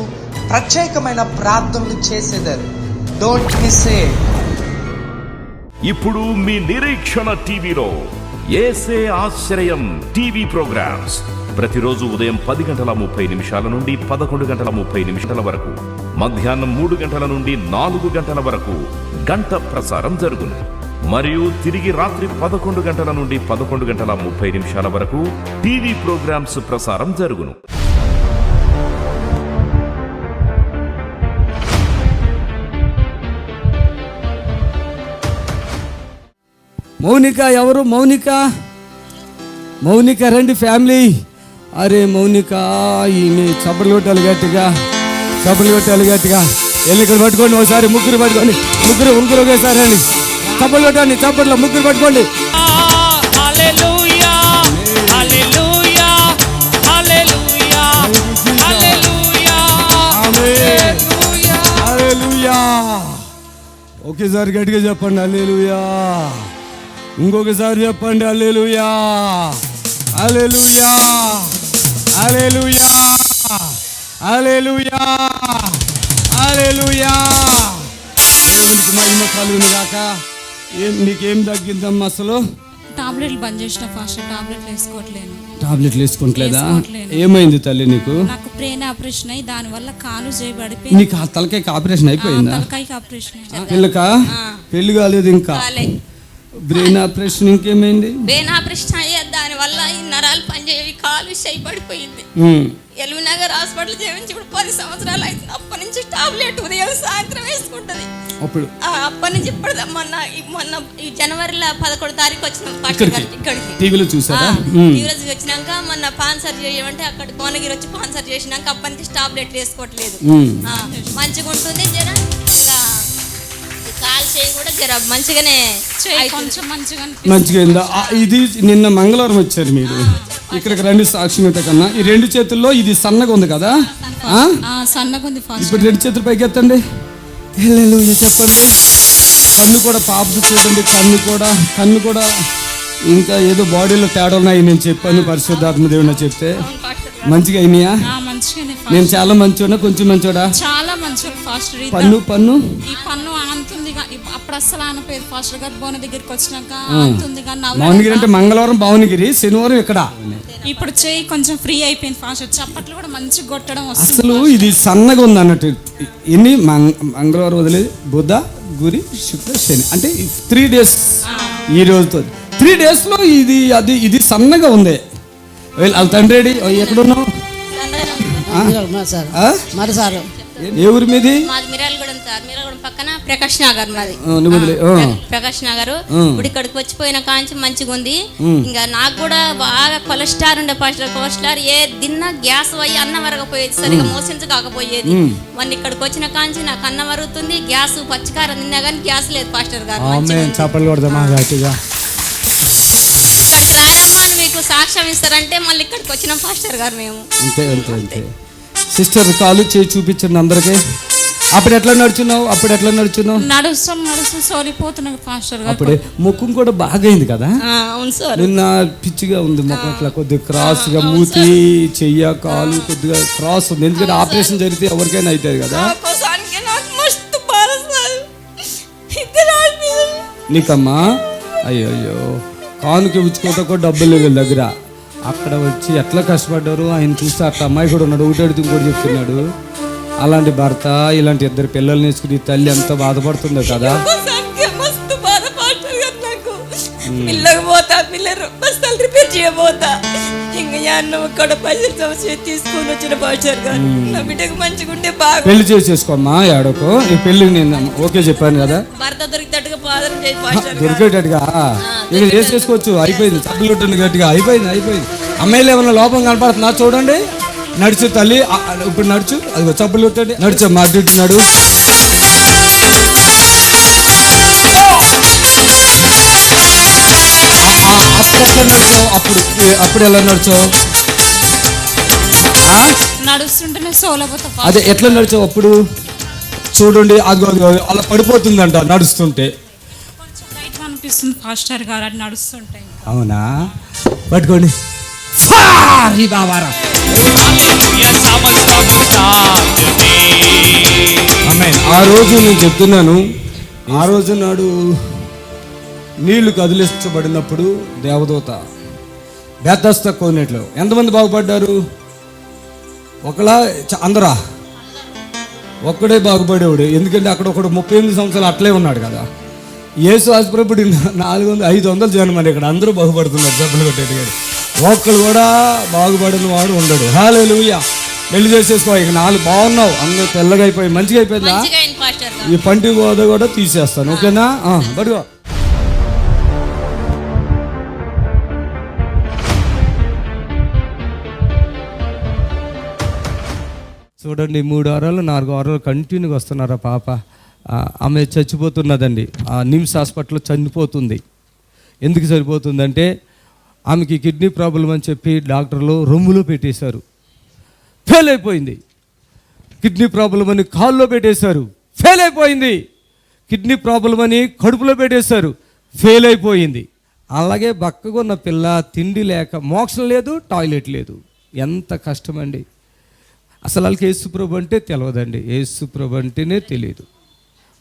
ప్రత్యేకమైన ప్రార్థనలు చేసేదారు. Don't miss it. ఇప్పుడు మీ నిరీక్షణ టీవీలో యేసే ఆశ్రయం టీవీ ప్రోగ్రామ్స్ ప్రతిరోజు ఉదయం 10:30 నుండి 11:30 వరకు, మధ్యాహ్నం 3 గంటల నుండి 4 గంటల వరకు గంట ప్రసారం జరుగును. మరియు తిరిగి రాత్రి 11 గంటల నుండి 11:30 వరకు టీవీ ప్రోగ్రామ్స్ ప్రసారం జరుగును. మౌనిక ఎవరు? మౌనిక రండి ఫ్యామిలీ. అరే మౌనిక, ఈమె చప్పట్లు కొట్టాలి గట్టిగా. వెళ్ళి ఇక్కడ పట్టుకోండి ఒకసారి. ముగ్గురు పట్టుకోండి. ముగ్గురు ఒకేసారి రండి. చప్పట్లు కొట్టండి. చప్పట్లో ముగ్గురు పట్టుకోండి. ఒకేసారి గట్టిగా చెప్పండి హల్లెలూయా. ఇంకొకసారి చెప్పండి హల్లెలూయా. హల్లెలూయా. హల్లెలూయా. హల్లెలూయా. హల్లెలూయా. దేవునికి మహిమ కలుగును గాక. నీకేం తగ్గిందమ్మా అసలు? టాబ్లెట్లు బంద్ చేసిన. ఫాస్ట్ టాబ్లెట్లు వేసుకోవట్లేదా? ఏమైంది తల్లి నీకు? నాకు బ్రెయిన్ ఆపరేషన్ అయ్యి దాని వల్ల కాలు చేయబడిపోయింది. నీకు తలకాయకి ఆపరేషన్ అయిపోయిందా? తలకాయకి ఆపరేషన్. పిల్లకా పెళ్లి కాలేదు ఇంకా? Brain operation. ఇంకేమైంది? బ్రెయిన్ ఆపరేషన్ అయ్యే దాని వల్ల ఈ నరాలు పనిచేయవి, కాలు చేయబడిపోయింది. ఎల్బీనగర్ హాస్పిటల్ చేయించి ఇప్పుడు 10 సంవత్సరాలు అవుతుంది. అప్పటి నుంచి టాబ్లెట్ ఉదయం సాయంత్రం వేసుకుంటది. అప్పటి నుంచి ఇప్పుడు మొన్న ఈ జనవరిలో 11వ తారీఖు వచ్చిన టీవీలో చూసారా? టీవీలో వచ్చినాక మొన్న పాన్సర్ చేయమంటే అక్కడ భువనగిరి వచ్చి పాన్సర్ చేసినాక అప్పటి నుంచి టాబ్లెట్ వేసుకోవట్లేదు. మంచిగా ఉంటుంది. జర కాల్ చేయి కూడా జర మంచిగానే మంచిగా. ఇది నిన్న మంగళవారం వచ్చారు మీరు ఇక్కడికి రండి సాక్ష్యం కన్నా. ఈ 2 చేతుల్లో ఇది సన్నగా ఉంది కదా? ఇప్పుడు 2 చేతులు పైకి ఎత్తండి. హల్లెలూయా చెప్పండి. కన్ను కూడా పాపది చూడండి. కన్ను కూడా ఇంకా ఏదో బాడీలో తేడా ఉన్నాయి. నేను చెప్పాను పరిశుద్ధాత్మ దేవుడు చెప్తే మంచిగా అయినాయా? నేను చాలా మంచోడా కొంచెం మంచోడా? చాలా మంచోడు. ఫాస్ట్ పన్ను ఈ పన్ను అంతుంది. అప్పుడు అస్సలు ఆనపోయేది పాస్టర్ గారు భువనగిరికి వచ్చినాక అంతుంది కానీ భువనగిరి అంటే మంగళవారం భువనగిరి, శనివారం ఇక్కడ. ఇప్పుడు చెయ్యి కొంచెం ఫ్రీ అయిపోయింది పాస్టర్, చప్పట్లు కూడా మంచిగా కొట్టడం వస్తుంది. అసలు ఇది సన్నగా ఉంది అన్నట్టు. ఎన్ని మంగళవారం వదిలే బుధ గురి శుక్ర శని అంటే 3 days ఈ రోజుతో 3 daysలో ఇది సన్నగా ఉంది. వాళ్ళ తండ్రి ఎక్కడున్నావు? మరి సార్ ఏ ఊరి మీది? మాది మిరాలగూడెం సార్, మిరాలగూడెం పక్కన ప్రకాష్ నగర్ మాది. ప్రకాష్ నగర్. ఇప్పుడు ఇక్కడికి వచ్చిపోయిన కాంచి మంచిగా ఉంది. ఇంకా నాకు కూడా బాగా కొలెస్ట్రాల్ ఉండే పాస్టర్, కొలెస్ట్రాల్ ఏ తిన్నా గ్యాస్ అయ్యి అన్నం వరకపోయేది, సరిగా మోషన్స్ కాకపోయేది. మొన్న ఇక్కడికి వచ్చిన కాంచి నాకు అన్నం వరుగుతుంది, గ్యాస్ పచ్చికారం తిన్నా కానీ గ్యాస్ లేదు పాస్టర్ గారు. ఇక్కడికి రారమ్మా అని మీకు సాక్ష్యం ఇస్తారంటే మళ్ళీ ఇక్కడికి వచ్చిన పాస్టర్ గారు మేము. అంతే. సిస్టర్ కాలు చేయి చూపించండి అందరికి. అప్పుడు ఎట్లా నడుచున్నావు? నడుస్తూ సోలిపోతున్నాడు పాస్టర్ గారు. అప్పుడే ముఖం కూడా బాగా అయింది కదా. అవును సార్. నిన్న పిచ్చిగా ఉంది ముఖం, ఇట్లా కొద్దిగా క్రాస్ గా మూతి, చెయ్య, కాలు కొద్దిగా క్రాస్ ఉంది. ఎందుకంటే ఆపరేషన్ జరిగితే ఎవరికైనా అవుతుంది కదా. నీకమ్మా అయ్యో కానుక ఇచ్చుకోవటం కూడా డబ్బులు లేవు దగ్గర. అక్కడ వచ్చి ఎట్లా కష్టపడ్డారు ఆయన చూస్తే అట్లా అమ్మాయి కూడా ఉన్నాడు, ఒకటి అడుగుతూ కూడా చెప్తున్నాడు. అలాంటి భర్త, ఇలాంటి 2 పిల్లలు నేర్చుకుని తల్లి ఎంత బాధపడుతుందో కదా. పిల్లకి పోతా, పిల్లలు బస్తాలు రిపేర్ చేయబోతా, ఇంకా ఇక్కడ పైసలు తీసుకొని వచ్చిన పాస్టర్ గారు నా బిడ్డకు మంచిగా ఉంటే బాగా పెళ్లి చేసేసుకోమ్మా. ఏడకో ఈ పెళ్లికి నేను ఓకే చెప్పాను కదా. భర్త దొరికేటట్టుగా పాదరం చేసి పాస్టర్ దొరికేటట్టుగా ఇక చేసేసుకోవచ్చు. అయిపోయింది, చప్పులు కొట్టింది గట్టిగా, అయిపోయింది. అమ్మాయిలు ఏమన్నా లోపం కనపడుతుందా చూడండి. నడుచు తల్లి, ఇప్పుడు నడుచు, అది చప్పులు కొట్టండి. నడుచమ్మా, అటు ఇటు నడు. అప్పుడు ఎలా నడిచావు? నడుస్తుంటేనే సోలపోతా. అదే ఎట్లా నడిచావు అప్పుడు? చూడండి, అది అలా పడిపోతుందంట నడుస్తుంటే. అనిపిస్తుంది పాస్టర్ గారు అది నడుస్తుంటే. అవునా? పట్టుకోండి. ఆ రోజు నేను చెప్తున్నాను, ఆ రోజు నాడు నీళ్లు కదిలించబడినప్పుడు దేవదూత బెతస్దా కోనేటిలో ఎంతమంది బాగుపడ్డారు? అందరా? ఒక్కడే బాగుపడేవాడు. ఎందుకంటే అక్కడ ఒకడు 38 సంవత్సరాలు అట్లే ఉన్నాడు కదా. యేసు ఆసుపత్రి 500 జనం మరి ఇక్కడ అందరూ బాగుపడుతున్నారు జబ్బులు కొట్టేది. ఒక్కడు కూడా బాగుపడిన వాడు ఉండడు. హల్లెలూయా. పెళ్లి చేసేసుకో. ఇక 4 బాగున్నావు, అందరూ తెల్లగా అయిపోయి మంచిగా అయిపోయిందా? ఈ పంటి గోద కూడా తీసేస్తాను, ఓకేనా? బడుగో. చూడండి, 3 వారాలు 4 వారాలు కంటిన్యూగా వస్తున్నారు. ఆ పాప ఆమె చచ్చిపోతున్నదండి. ఆ నిమ్స్ హాస్పిటల్లో చనిపోతుంది. ఎందుకు చనిపోతుందంటే ఆమెకి కిడ్నీ ప్రాబ్లం అని చెప్పి డాక్టర్లు రొమ్ములో పెట్టేశారు, ఫెయిల్ అయిపోయింది. కిడ్నీ ప్రాబ్లం అని కాల్లో పెట్టేశారు, ఫెయిల్ అయిపోయింది. కిడ్నీ ప్రాబ్లం అని కడుపులో పెట్టేశారు, ఫెయిల్ అయిపోయింది. అలాగే బక్కగా ఉన్న పిల్ల, తిండి లేక, మోక్షం లేదు, టాయిలెట్ లేదు. ఎంత కష్టమండి. అసలు వాళ్ళకి యేసుప్రభు అంటే తెలియదండి, యేసుప్రభు అంటేనే తెలియదు.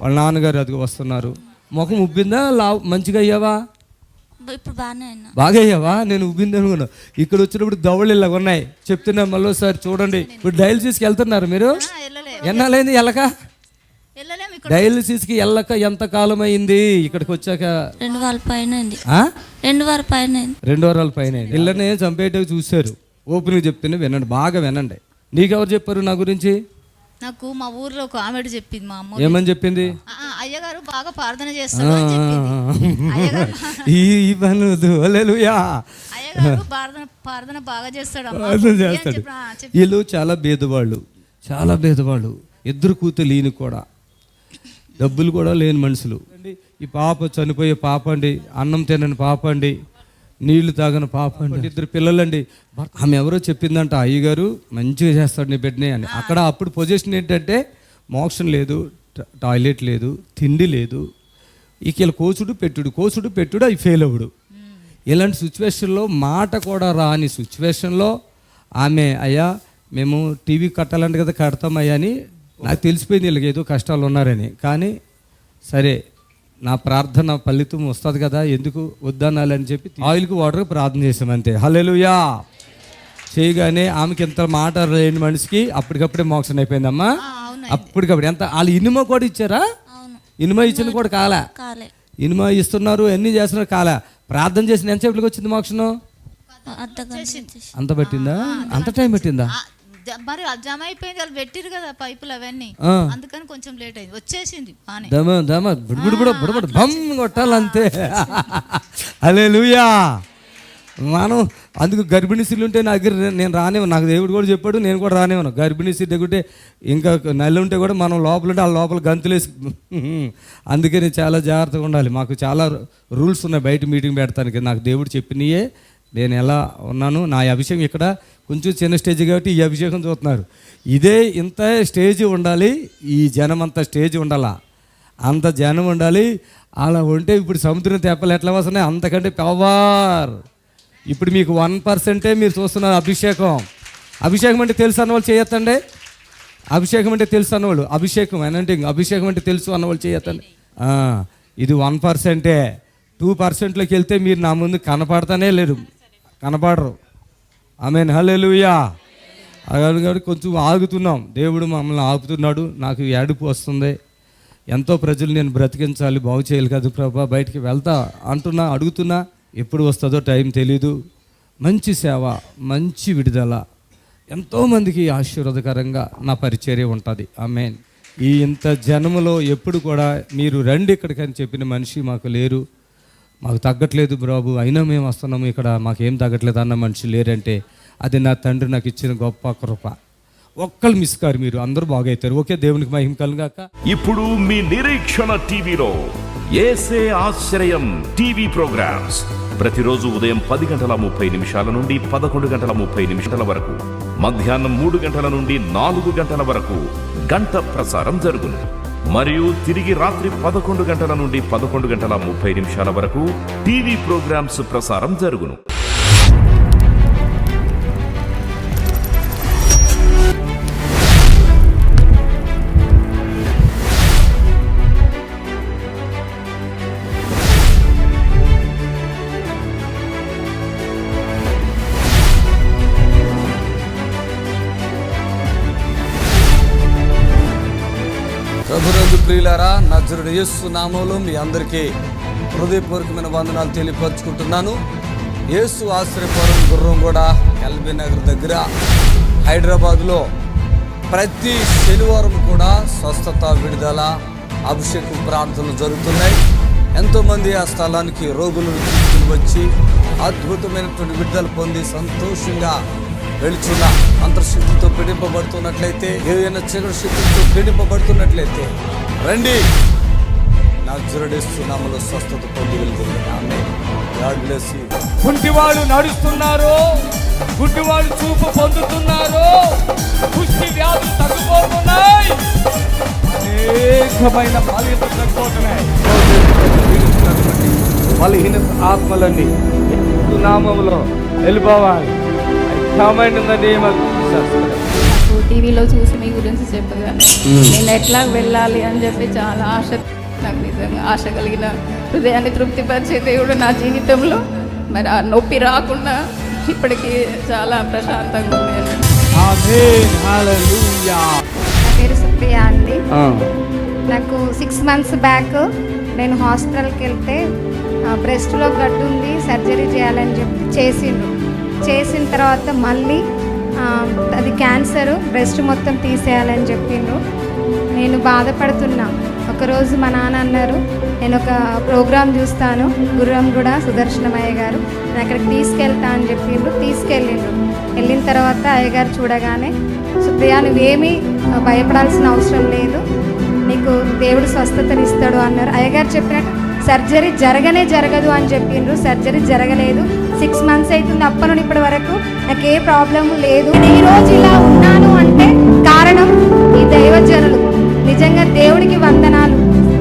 వాళ్ళ నాన్నగారు అదిగో వస్తున్నారు. ముఖం ఉబ్బిందా? మంచిగా అయ్యావా? బాగా అయ్యావా? నేను ఉబ్బింది అనుకున్నా. ఇక్కడ వచ్చినప్పుడు దవళ్ళు ఇలాగ ఉన్నాయి. చెప్తున్నా మళ్ళీ సార్ చూడండి. ఇప్పుడు డయాలసిస్కి వెళ్తున్నారు మీరు? ఎన్నాళ్ళైంది వెళ్ళక? డయాలసిస్కి వెళ్ళక ఎంత కాలం అయింది? ఇక్కడికి వచ్చాక 2 వారాల పైన. 2 వారాల పైన. ఇళ్ళనే చంపేటవి చూశారు. ఓపెన్గా చెప్తేనే వినండి, బాగా వినండి. నీకెవరు చెప్పారు నా గురించి? నాకు మా ఊర్లో ఒక ఆమెడు చెప్పింది. మా అమ్మ ఏమని చెప్పింది? అయ్యగారు బాగా ప్రార్థన చేస్తారు, ఈ పని హల్లెలూయా, అయ్యగారు ప్రార్థన బాగా చేస్తాడు. వీళ్ళు చాలా భేదవాళ్ళు, చాలా భేదవాళ్ళు. 2 కూతురు లేని కూడా, డబ్బులు కూడా లేని మనుషులు. ఈ పాప చనిపోయే పాప అండి, అన్నం తినని పాప అండి, నీళ్లు తాగని పాప అండి, 2 పిల్లలండి. ఆమె ఎవరో చెప్పిందంట, అయ్యగారు మంచిగా చేస్తాడు నీ బిడ్డని అని. అక్కడ అప్పుడు పొజిషన్ ఏంటంటే మోక్షం లేదు, టాయిలెట్ లేదు, తిండి లేదు. ఇక కోసుడు పెట్టుడు అవి ఫెయిల్ అవ్వడు. ఇలాంటి సిచ్యువేషన్లో మాట కూడా రాని సిచ్యువేషన్లో ఆమె, అయ్యా మేము టీవీ కట్టాలంటే కదా కడతామయ్యా అని నాకు తెలిసిపోయింది వీళ్ళకి ఏదో కష్టాలు ఉన్నారని. కానీ సరే నా ప్రార్థన ఫలితం వస్తుంది కదా, ఎందుకు వద్దనాలని చెప్పి ఆయిల్కి వాటర్కి ప్రార్థన చేసాం అంతే. హల్లెలూయా. చేయగానే ఆమెకి ఎంత మాట లేని మనిషికి అప్పటికప్పుడే మోక్షం అయిపోయిందమ్మా. అప్పటికప్పుడు ఎంత వాళ్ళు ఇనుమ కూడా ఇచ్చారా? ఇనుమ ఇచ్చిన కూడా కాలే. ఇనుమ ఇస్తున్నారు, అన్నీ చేస్తున్నారు, కాలే. ప్రార్థన చేసిన ఎంతసేపటికి వచ్చింది మోక్షం? అంత పట్టిందా? అంత టైం పట్టిందా? మరి జమ అయిపోయింది, వాళ్ళు పెట్టిరు కదా పైపులు అవన్నీ, అందుకని కొంచెం లేట్ అయింది, వచ్చేసింది. బుడబుడ బమ్ కొట్టాలంతే. హల్లెలూయా. మనం అందుకు గర్భిణీ స్త్రీలు ఉంటే నా దగ్గర నేను రానివ్వను. నాకు దేవుడు కూడా చెప్పాడు, నేను కూడా రానివ్వను. గర్భిణీ స్త్రీ దగ్గర ఇంకా నల్లి ఉంటే కూడా మనం లోపల ఉంటే ఆ లోపల గంతులేసి, అందుకే నేను చాలా జాగ్రత్తగా ఉండాలి. మాకు చాలా రూల్స్ ఉన్నాయి బయట మీటింగ్ పెడతానికి. నాకు దేవుడు చెప్పినయే నేను ఎలా ఉన్నాను. నా అభిషేకం ఇక్కడ కొంచెం చిన్న స్టేజ్ కాబట్టి ఈ అభిషేకం చూస్తున్నారు. ఇదే ఇంత స్టేజ్ ఉండాలి, ఈ జనం అంత స్టేజ్ ఉండాలా, అంత జనం ఉండాలి. అలా ఉంటే ఇప్పుడు సముద్రం తెప్పలు ఎట్లా వస్తున్నాయి, అంతకంటే పవర్. ఇప్పుడు మీకు 1% మీరు చూస్తున్నారు అభిషేకం. అభిషేకం అంటే తెలుసు అన్నవాళ్ళు చేయొద్దండి. అభిషేకం అంటే తెలుసు అన్నవాళ్ళు, అభిషేకం అనంటే అభిషేకం అంటే తెలుసు అన్నవాళ్ళు చేయొద్దండి. ఇది 1%. 2%లోకి వెళ్తే మీరు నా ముందు కనపడతానే లేరు, కనపడరు. ఆమేన్. హల్లెలూయా. కాబట్టి కొంచెం ఆగుతున్నాం, దేవుడు మమ్మల్ని ఆపుతున్నాడు. నాకు ఏడుపు వస్తుంది. ఎంతో ప్రజలు నేను బ్రతికించాలి, బాగు చేయాలి కదా ప్రభా, బయటికి వెళ్తా అంటున్నా, అడుగుతున్నా. ఎప్పుడు వస్తుందో టైం తెలీదు. మంచి సేవ, మంచి విడుదల, ఎంతోమందికి ఆశీర్వాదకరంగా నా పరిచర్య ఉంటుంది. ఆమేన్. ఈ ఇంత జనములో ఎప్పుడు కూడా మీరు రండి ఇక్కడికి అని చెప్పిన మనిషి మాకు లేరు. మాకు తగ్గట్లేదు బాబు, అయినా మేము వస్తున్నాము, ఇక్కడ మాకేం తగ్గట్లేదు అన్న మనిషి లేరంటే అది నా తండ్రి నాకు ఇచ్చిన గొప్ప కృప. ఒక్కళ్ళు మిస్ కారు, మీరు అందరూ బాగవుతారు. ఓకే, దేవునికి మహిమ కలుగాక. ఇప్పుడు మీ నిరీక్షణ టీవీలో యేసే ఆశ్రయం టీవీ ప్రోగ్రామ్స్ ప్రతిరోజు ఉదయం 10:30 నుండి 11:30 వరకు, మధ్యాహ్నం 3 గంటల నుండి 4 గంటల వరకు గంట ప్రసారం జరుగును. మరియు తిరిగి రాత్రి 11 గంటల నుండి 11:30 వరకు టీవీ ప్రోగ్రామ్స్ ప్రసారం జరుగును. ప్రభునందు ప్రియులారా, నజరుడు యేసు నామములో మీ అందరికీ హృదయపూర్వకమైన వందనాలు తెలియపరుచుకుంటున్నాను. యేసు ఆశ్రయపురం గుర్రంగూడ ఎల్బీ నగర్ దగ్గర హైదరాబాద్లో ప్రతి శనివారం కూడా స్వస్థత, విడుదల, అభిషేకం ప్రార్థనలు జరుగుతున్నాయి. ఎంతోమంది ఆ స్థలానికి రోగులను తీసుకుని వచ్చి అద్భుతమైనటువంటి విడుదల పొంది సంతోషంగా వెళుచున్న అంతర్శక్తితో పీడింపబడుతున్నట్లయితే, ఏదైనా చీకటి శక్తితో పీడింపబడుతున్నట్లయితే రండి, నజరేయుడు నామములో స్వస్థత పొంది వెళ్తుంది. ఆమేన్. God bless you. కుంటివాళ్ళు నడుస్తున్నారు, గుడ్డివాళ్ళు చూపు పొందుతున్నారు, కుష్టి వ్యాధులు తగ్గిపోతున్నాయి, అనేకమైన బలహీనతలు తగ్గిపోతున్నాయి. బలహీన ఆత్మలన్నీ నామములో వెళ్ళిపోవాలి. నాకు టీవీలో చూసి మీ గురించి చెప్పగానే నేను ఎట్లా వెళ్ళాలి అని చెప్పి చాలా ఆశ, నాకు నిజంగా ఆశ కలిగిన హృదయాన్ని తృప్తిపరిచే దేవుడు నా జీవితంలో. మరి ఆ నొప్పి రాకుండా ఇప్పటికీ చాలా ప్రశాంతంగా ఉంది. నా పేరు సుప్రియ అండి. నాకు 6 months బ్యాక్ నేను హాస్పిటల్కి వెళ్తే బ్రెస్ట్లో గడ్డు ఉంది, సర్జరీ చేయాలని చెప్పి చేసిన తర్వాత మళ్ళీ అది క్యాన్సర్, బ్రెస్ట్ మొత్తం తీసేయాలని చెప్పిండ్రు. నేను బాధపడుతున్నా. ఒకరోజు మా నాన్న అన్నారు, నేను ఒక ప్రోగ్రాం చూస్తాను, గుర్రంగూడ సుదర్శనమయ్య గారు, నేను అక్కడికి తీసుకెళ్తా అని చెప్పిండ్రు. వెళ్ళిన తర్వాత అయ్యగారు చూడగానే, సుప్రియ నువ్వేమీ భయపడాల్సిన అవసరం లేదు, నీకు దేవుడు స్వస్థతనిస్తాడు అన్నారు. అయ్యగారు చెప్పినట్టు సర్జరీ జరగదు అని చెప్పిండ్రు. సర్జరీ జరగలేదు. 6 months అవుతుంది. అప్పటి నుండి ఇప్పటి వరకు నాకు ఏ ప్రాబ్లం లేదు. నేను ఈరోజు ఇలా ఉన్నాను అంటే కారణం ఈ దైవజనులు. నిజంగా దేవుడికి వందనాలు,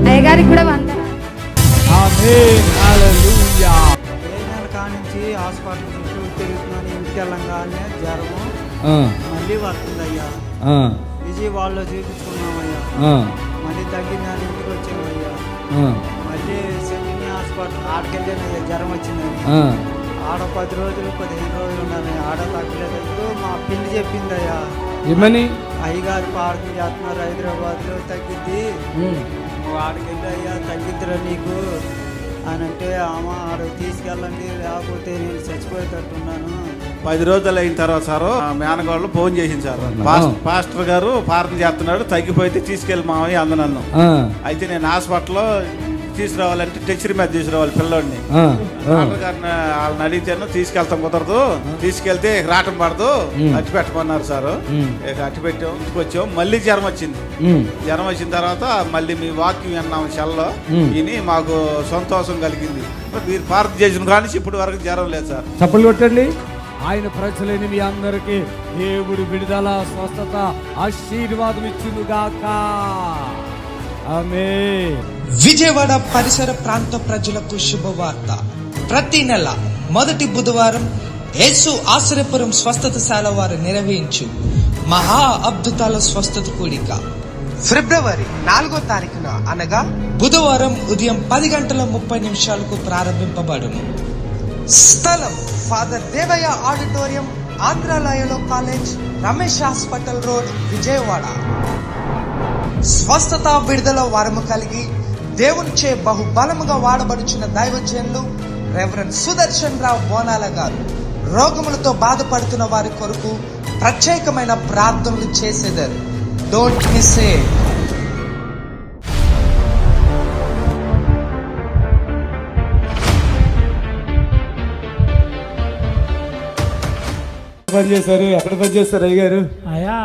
అయ్యగారికి కూడా వందనాలు. కానించి హాస్పిటల్ చుట్టూ తిరుగుతున్నాను. ఇంటికి వెళ్ళంగానే జ్వరము మళ్ళీ వస్తుందయ్యా. విజయవాడలో చూపించుకున్నామయ్యా, మళ్ళీ తగ్గిందని ఇంటికి వచ్చామయ్యా. మళ్ళీ హాస్పిటల్ ఆడికెళ్ళి జ్వరం వచ్చిందని. ఆ, ఆడ 10 రోజులు 15 రోజులు ఉన్నాను. ఆడ తగ్గలేదు. మా పిల్లి చెప్పిందయ్యా, ఏమని? అయ్యగారు ప్రార్థన చేస్తున్నారు హైదరాబాద్లో, తగ్గిద్ది, నువ్వు ఆడికెళ్ళి అయ్యా తగ్గిద్దిరా నీకు అని అంటే, ఆమె ఆడకు తీసుకెళ్ళండి లేకపోతే నేను చచ్చిపోయేటట్టున్నాను. 10 రోజులు అయిన తర్వాత సారు మేనగాళ్ళు ఫోన్ చేసింది సార్. పాస్టర్ గారు ప్రార్థన చేస్తున్నాడు, తగ్గిపోతే తీసుకెళ్ళి మామయ్య అంద నన్ను. అయితే నేను హాస్పిటల్లో తీసుకురావాలంటే టెక్చర్ మీద తీసుకురావాలి పిల్లోడిని. డాక్టర్ గారిని వాళ్ళని అడిగితేను తీసుకెళ్తాం కుదరదు, తీసుకెళ్తే రావటం పడదు, అట్టి పెట్టమన్నారు సార్. ఇక అట్టి పెట్టాం, ఇంటికి వచ్చాం. మళ్ళీ జ్వరం వచ్చింది. జ్వరం వచ్చిన తర్వాత మళ్ళీ మీ వాక్యం విన్నాము సెల్లో, విని మాకు సంతోషం కలిగింది. మీరు ప్రార్థన చేసిన కానీ ఇప్పటి వరకు జ్వరం లేదు సార్. చప్పలు కొట్టండి. ఆయన ప్రజలని మీ అందరికీ దేవుడు విడుదల, స్వస్థత, ఆశీర్వాదం ఇచ్చునుగాక. ఆమేన్. విజయవాడ పరిసర ప్రాంత ప్రజలకు శుభవార్త. ప్రతి నెల మొదటి బుధవారం యేసు ఆశ్రయపురం స్వస్థతశాల వారు నిర్వహించు మహా అద్భుతాల స్వస్థత కూడిక ఫిబ్రవరి 4వ తారీఖున అనగా బుధవారం ఉదయం 10:30 ప్రారంభింపబడును. స్థలం ఫాదర్ దేవయ్య ఆడిటోరియం, ఆంధ్రాలయలో college, Ramesh hospital road, Vijayawada. స్వస్థత, విడుదల వరము కలిగి దేవునిచే బహుబలముగా వాడబడుచున్న దైవజనులు రెవరెండ్ సుదర్శన్ రావు బోనాల గారు రోగములతో బాధపడుతున్న వారి కొరకు ప్రత్యేకమైన ప్రార్థనలు చేసేదారు. Don't miss it. పని చేశారు? ఎక్కడ పని చేస్తారు అయ్యగారు? అయ్యా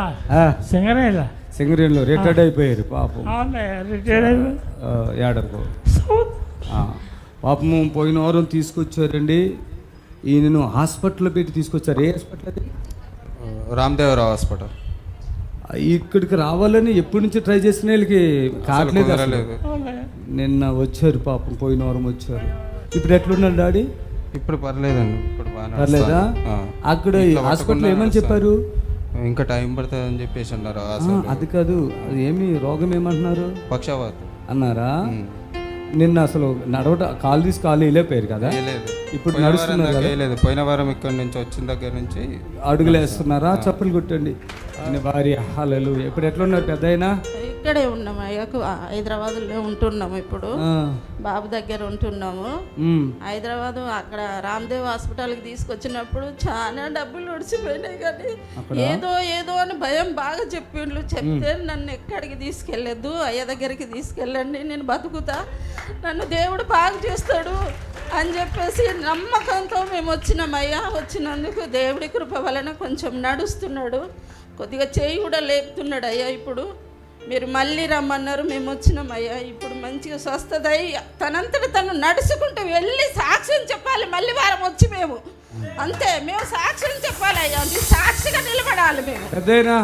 సింగరేలా, సింగరేణిలో రిటైర్డ్ అయిపోయారు పాపం. ఏడకు పాపము పోయిన వారం తీసుకొచ్చారండి. ఈయనను హాస్పిటల్లో పెట్టి తీసుకొచ్చారు. ఏ హాస్పిటల్ అది? రామదేవరావు హాస్పిటల్. ఇక్కడికి రావాలని ఎప్పటి నుంచి ట్రై చేసిన వాళ్ళకి కావట్లేదు. నిన్న వచ్చారు పాపం, పోయిన వారం వచ్చారు. ఇప్పుడు ఎట్లున్నారు డాడీ? ఇప్పుడు పర్లేదండి, ఇప్పుడు పర్లేదా? అక్కడ హాస్పిటల్ ఏమని చెప్పారు? ఇంకా టైం పడుతుంది అని చెప్పేసి అన్నారు. అది కాదు, అది ఏమి రోగం ఏమంటున్నారు? పక్షవాతం అన్నారా? నిన్న అసలు నడవట కాలు తీసి కాలు వెళ్ళిపోయారు కదా, ఇప్పుడు నడుస్తున్నారు కదా? పోయిన వారం ఇక్కడ నుంచి వచ్చిన దగ్గర నుంచి అడుగులు వేస్తున్నారా? చప్పులు కొట్టండి. భార్య హల్లెలూయా. ఇప్పుడు ఎట్లున్నారు పెద్ద అయినా? ఇక్కడే ఉన్నాము అయ్యా, హైదరాబాద్లో ఉంటున్నాము. ఇప్పుడు బాబు దగ్గర ఉంటున్నాము. హైదరాబాద్ అక్కడ రామ్దేవ్ హాస్పిటల్కి తీసుకొచ్చినప్పుడు చాలా డబ్బులు ఒడిచిపోయినాయి, కానీ ఏదో ఏదో అని భయం బాగా చెప్పిండ్రు. చెప్తే నన్ను ఎక్కడికి తీసుకెళ్ళొద్దు, అయ్య దగ్గరికి తీసుకెళ్ళండి, నేను బతుకుతా, నన్ను దేవుడు బాగా చేస్తాడు అని చెప్పేసి నమ్మకంతో మేము వచ్చినామయ్యా. వచ్చినందుకు దేవుడి కృప వలన కొంచెం నడుస్తున్నాడు, కొద్దిగా చేయి కూడా లేపుతున్నాడు అయ్యా. ఇప్పుడు మీరు మళ్ళీ రమ్మన్నారు, మేము వచ్చినామయ్యా. ఇప్పుడు మంచిగా స్వస్థత తనంతట తను నడుచుకుంటూ వెళ్ళి సాక్ష్యం చెప్పాలి. మళ్ళీ వారం వచ్చి మేము అంతే, మేము సాక్ష్యం చెప్పాలి అయ్యా, సాక్షిగా నిలబడాలి మేము. పెద్దయినా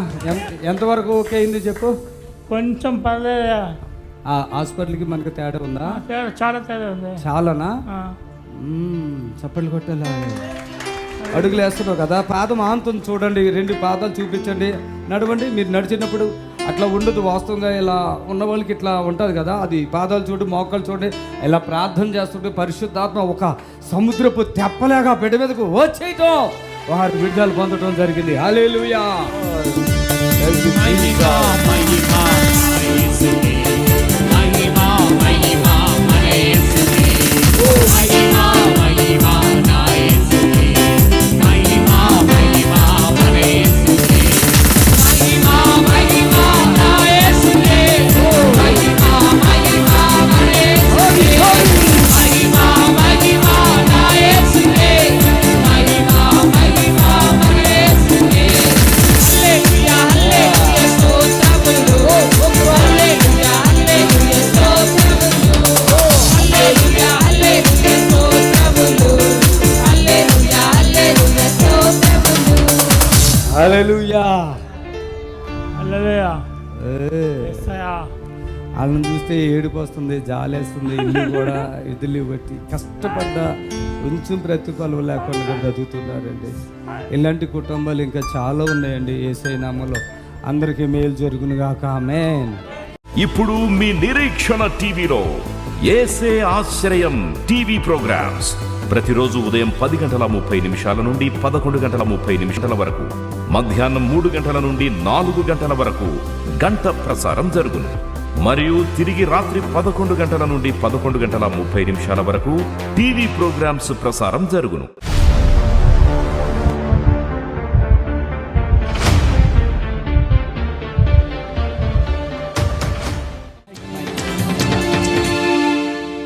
ఎంతవరకు ఓకే అయింది చెప్పు? కొంచెం పర్లేదా? హాస్పిటల్కి మనకు తేడా ఉందా? చాలా తేడా ఉంది. చాలానా? చప్పట్లు కొట్టాలి. అడుగులు వేస్తున్నావు కదా, పాదం ఆంతం చూడండి, 2 పాదాలు చూపించండి, నడవండి. మీరు నడిచినప్పుడు అట్లా ఉండదు, వాస్తవంగా ఇలా ఉన్న వాళ్ళకి ఇట్లా ఉంటుంది కదా, అది పాదాలు చూడు, మోకాలు చూడండి. ఇలా ప్రార్థన చేస్తుంటే పరిశుద్ధాత్మ ఒక సముద్రపు తెప్పలేగా బిడ్డ మీదకు వచ్చేయటం, వారి విడుదల పొందడం జరిగింది. హల్లెలూయా. హల్లెలూయా. వాళ్ళని చూస్తే ఏడుపు వస్తుంది, జాలేస్తుంది. ఇల్లు కూడా ఇదిలి బట్టి కష్టపడ్డ కొంచెం ప్రతిఫలం లేకుండా బ్రతుకుతున్నారండి. ఇలాంటి కుటుంబాలు ఇంకా చాలా ఉన్నాయండి. యేసయ్య నామములో అందరికీ మేలు జరుగునుగాక. ఆమేన్. ఇప్పుడు మీ నిరీక్షణ టీవీలో యేసే ఆశ్రయం టీవీ ప్రోగ్రామ్స్ ప్రతిరోజు ఉదయం 10:30 నుండి 11:30 వరకు, మధ్యాహ్నం 3 గంటల నుండి 4 గంటల వరకు గంట ప్రసారం జరుగును. మరియు తిరిగి రాత్రి 11 గంటల నుండి 11:30 వరకు టీవీ ప్రోగ్రామ్స్ ప్రసారం జరుగును.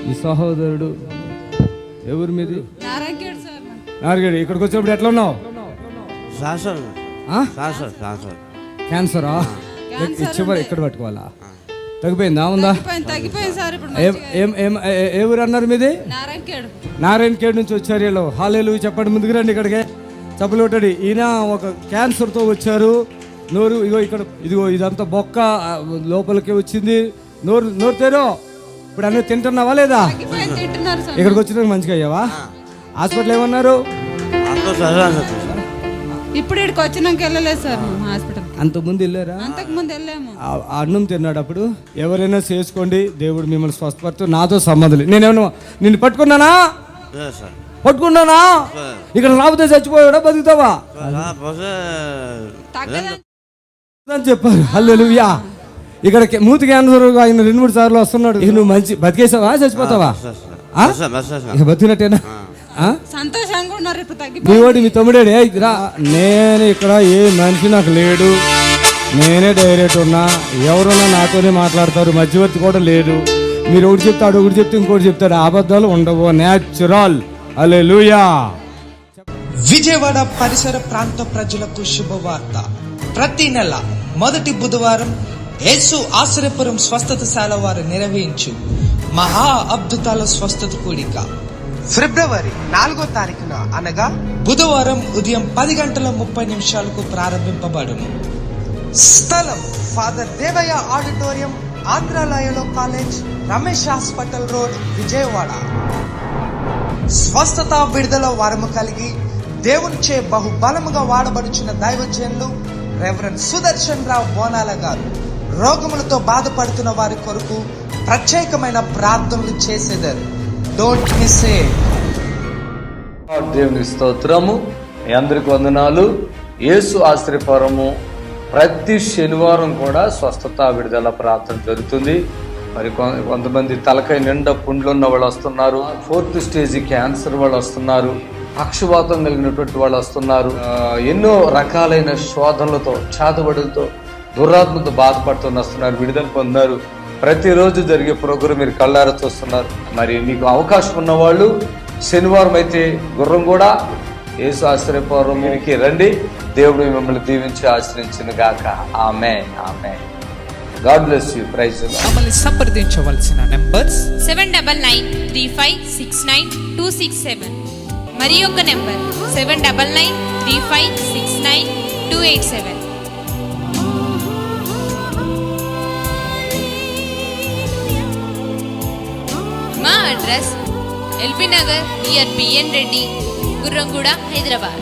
ఈ సహోదరుడు ఎవరు మీది? నారాయణ. ఇక్కడికి వచ్చినప్పుడు ఎట్లా ఉన్నావు? క్యాన్సరా? ఇక్కడ పట్టుకోవాలా? తగ్గిపోయిందా? ఉందా? ఏ ఊరు అన్నారు మీది? నారాయణఖేడ్ నుంచి వచ్చారు వీళ్ళు. హల్లెలూయా చెప్పండి. ముందుకు రండి. ఇక్కడికి చప్పులు కొట్టండి. ఈయన ఒక క్యాన్సర్తో వచ్చారు. నోరు ఇదిగో ఇదంతా బొక్క లోపలికి వచ్చింది. నోరు తెరో. ఇప్పుడు అన్నీ తింటున్నావా లేదా? ఇక్కడికి వచ్చిన మంచిగా అయ్యావా? హాస్పిటల్ ఏమన్నారు? ఇప్పుడు ఇక్కడికి వచ్చినాక వెళ్ళలేదు సార్ హాస్పిటల్. అంతకుముందు వెళ్ళారా? అంతకుముందు వెళ్ళాము. అన్నం తిన్నాడు. అప్పుడు ఎవరైనా చేసుకోండి, దేవుడు మిమ్మల్ని స్వస్థపడుతూ. నాతో సంబంధం లేదు. నేనేమన్నా నిన్ను పట్టుకున్నానా? ఇక్కడ రాబోతే చచ్చిపోయాడా బతుకుతావా అని చెప్పారు. హల్లెలూయా. ఇక్కడ మూతి క్యాన్సర్ ఆయన 2-3 సార్లు వస్తున్నాడు. నువ్వు మంచి బతికేసావా చచ్చిపోతావా? బతికినట్టేనా? సంతోషంగా ఉన్నారు. ఇప్పుడు మీ వాడు మీ తమ్ముడే రా. నేను ఇక్కడ ఏ మనిషి నాకు లేడు. నేనే డైరెక్ట్ ఉన్నా. ఎవరున్నా నాతోనే మాట్లాడతారు. మధ్యవర్తి కూడా లేడు. మీరు ఒకటి చెప్తాడు, ఒకటి చెప్తే ఇంకోటి చెప్తాడు. అబద్ధాలు ఉండవు. న్యాచురల్. హల్లెలూయా. విజయవాడ పరిసర ప్రాంత ప్రజలకు శుభవార్త. ప్రతి నెల మొదటి బుధవారం యేసు ఆశ్రయపురం స్వస్థతశాల వారు నిర్వహించు మహా అద్భుతాల స్వస్థత కూడిక ఫిబ్రవరి 4వ తారీఖున అనగా బుధవారం ఉదయం 10:30 ప్రారంభింపబడును. స్థలం ఫాదర్ దేవయ్య ఆడిటోరియం, ఆంధ్రాలయలో college, Ramesh hospital road, Vijayawada. స్వస్థత విడుదల వరము కలిగి దేవునిచే బహుబలముగా వాడబడుచున్న దైవజనులు రెవరెండ్ సుదర్శన్ రావు బోనాల గారు రోగములతో బాధపడుతున్న వారి కొరకు ప్రత్యేకమైన ప్రార్థనలు చేసేదారు. Don't miss it. దేవుని స్తోత్రము. మీ అందరికి వందనాలు. యేసు ఆశ్రయపురము ప్రతి శనివారం కూడా స్వస్థత విడుదల ప్రార్థన జరుగుతుంది. మరి కొంతమంది తలకాయ నిండా పుండ్లు ఉన్న వాళ్ళు వస్తున్నారు. 4th స్టేజ్ క్యాన్సర్ వాళ్ళు వస్తున్నారు. పక్షవాతం కలిగినటువంటి వాళ్ళు వస్తున్నారు. ఎన్నో రకాలైన శోధనలతో, చేతబడులతో, దురాత్మతో బాధపడుతూ వస్తున్నారు. విడుదల పొందారు. ప్రతిరోజు జరిగే ప్రోగ్రాం మీరు కళ్ళారా చూస్తున్నారు. మరి మీకు అవకాశం ఉన్నవాళ్ళు శనివారం అయితే గుర్రం కూడా యేసు ఆశ్రయపురంకి రండి. దేవుడు మిమ్మల్ని దీవించి ఆశ్రయించును గాక. Amen. Amen. God bless you. Praise the Lord. మమ్మల్ని సంప్రదించవలసిన నంబర్స్ 7993569267 మరి యొక్క నంబర్ 7993569287. మా అడ్రస్ ఎల్బీ నగర్ నియర్ బిఎన్ రెడ్డి, గుర్రంగూడ, హైదరాబాద్.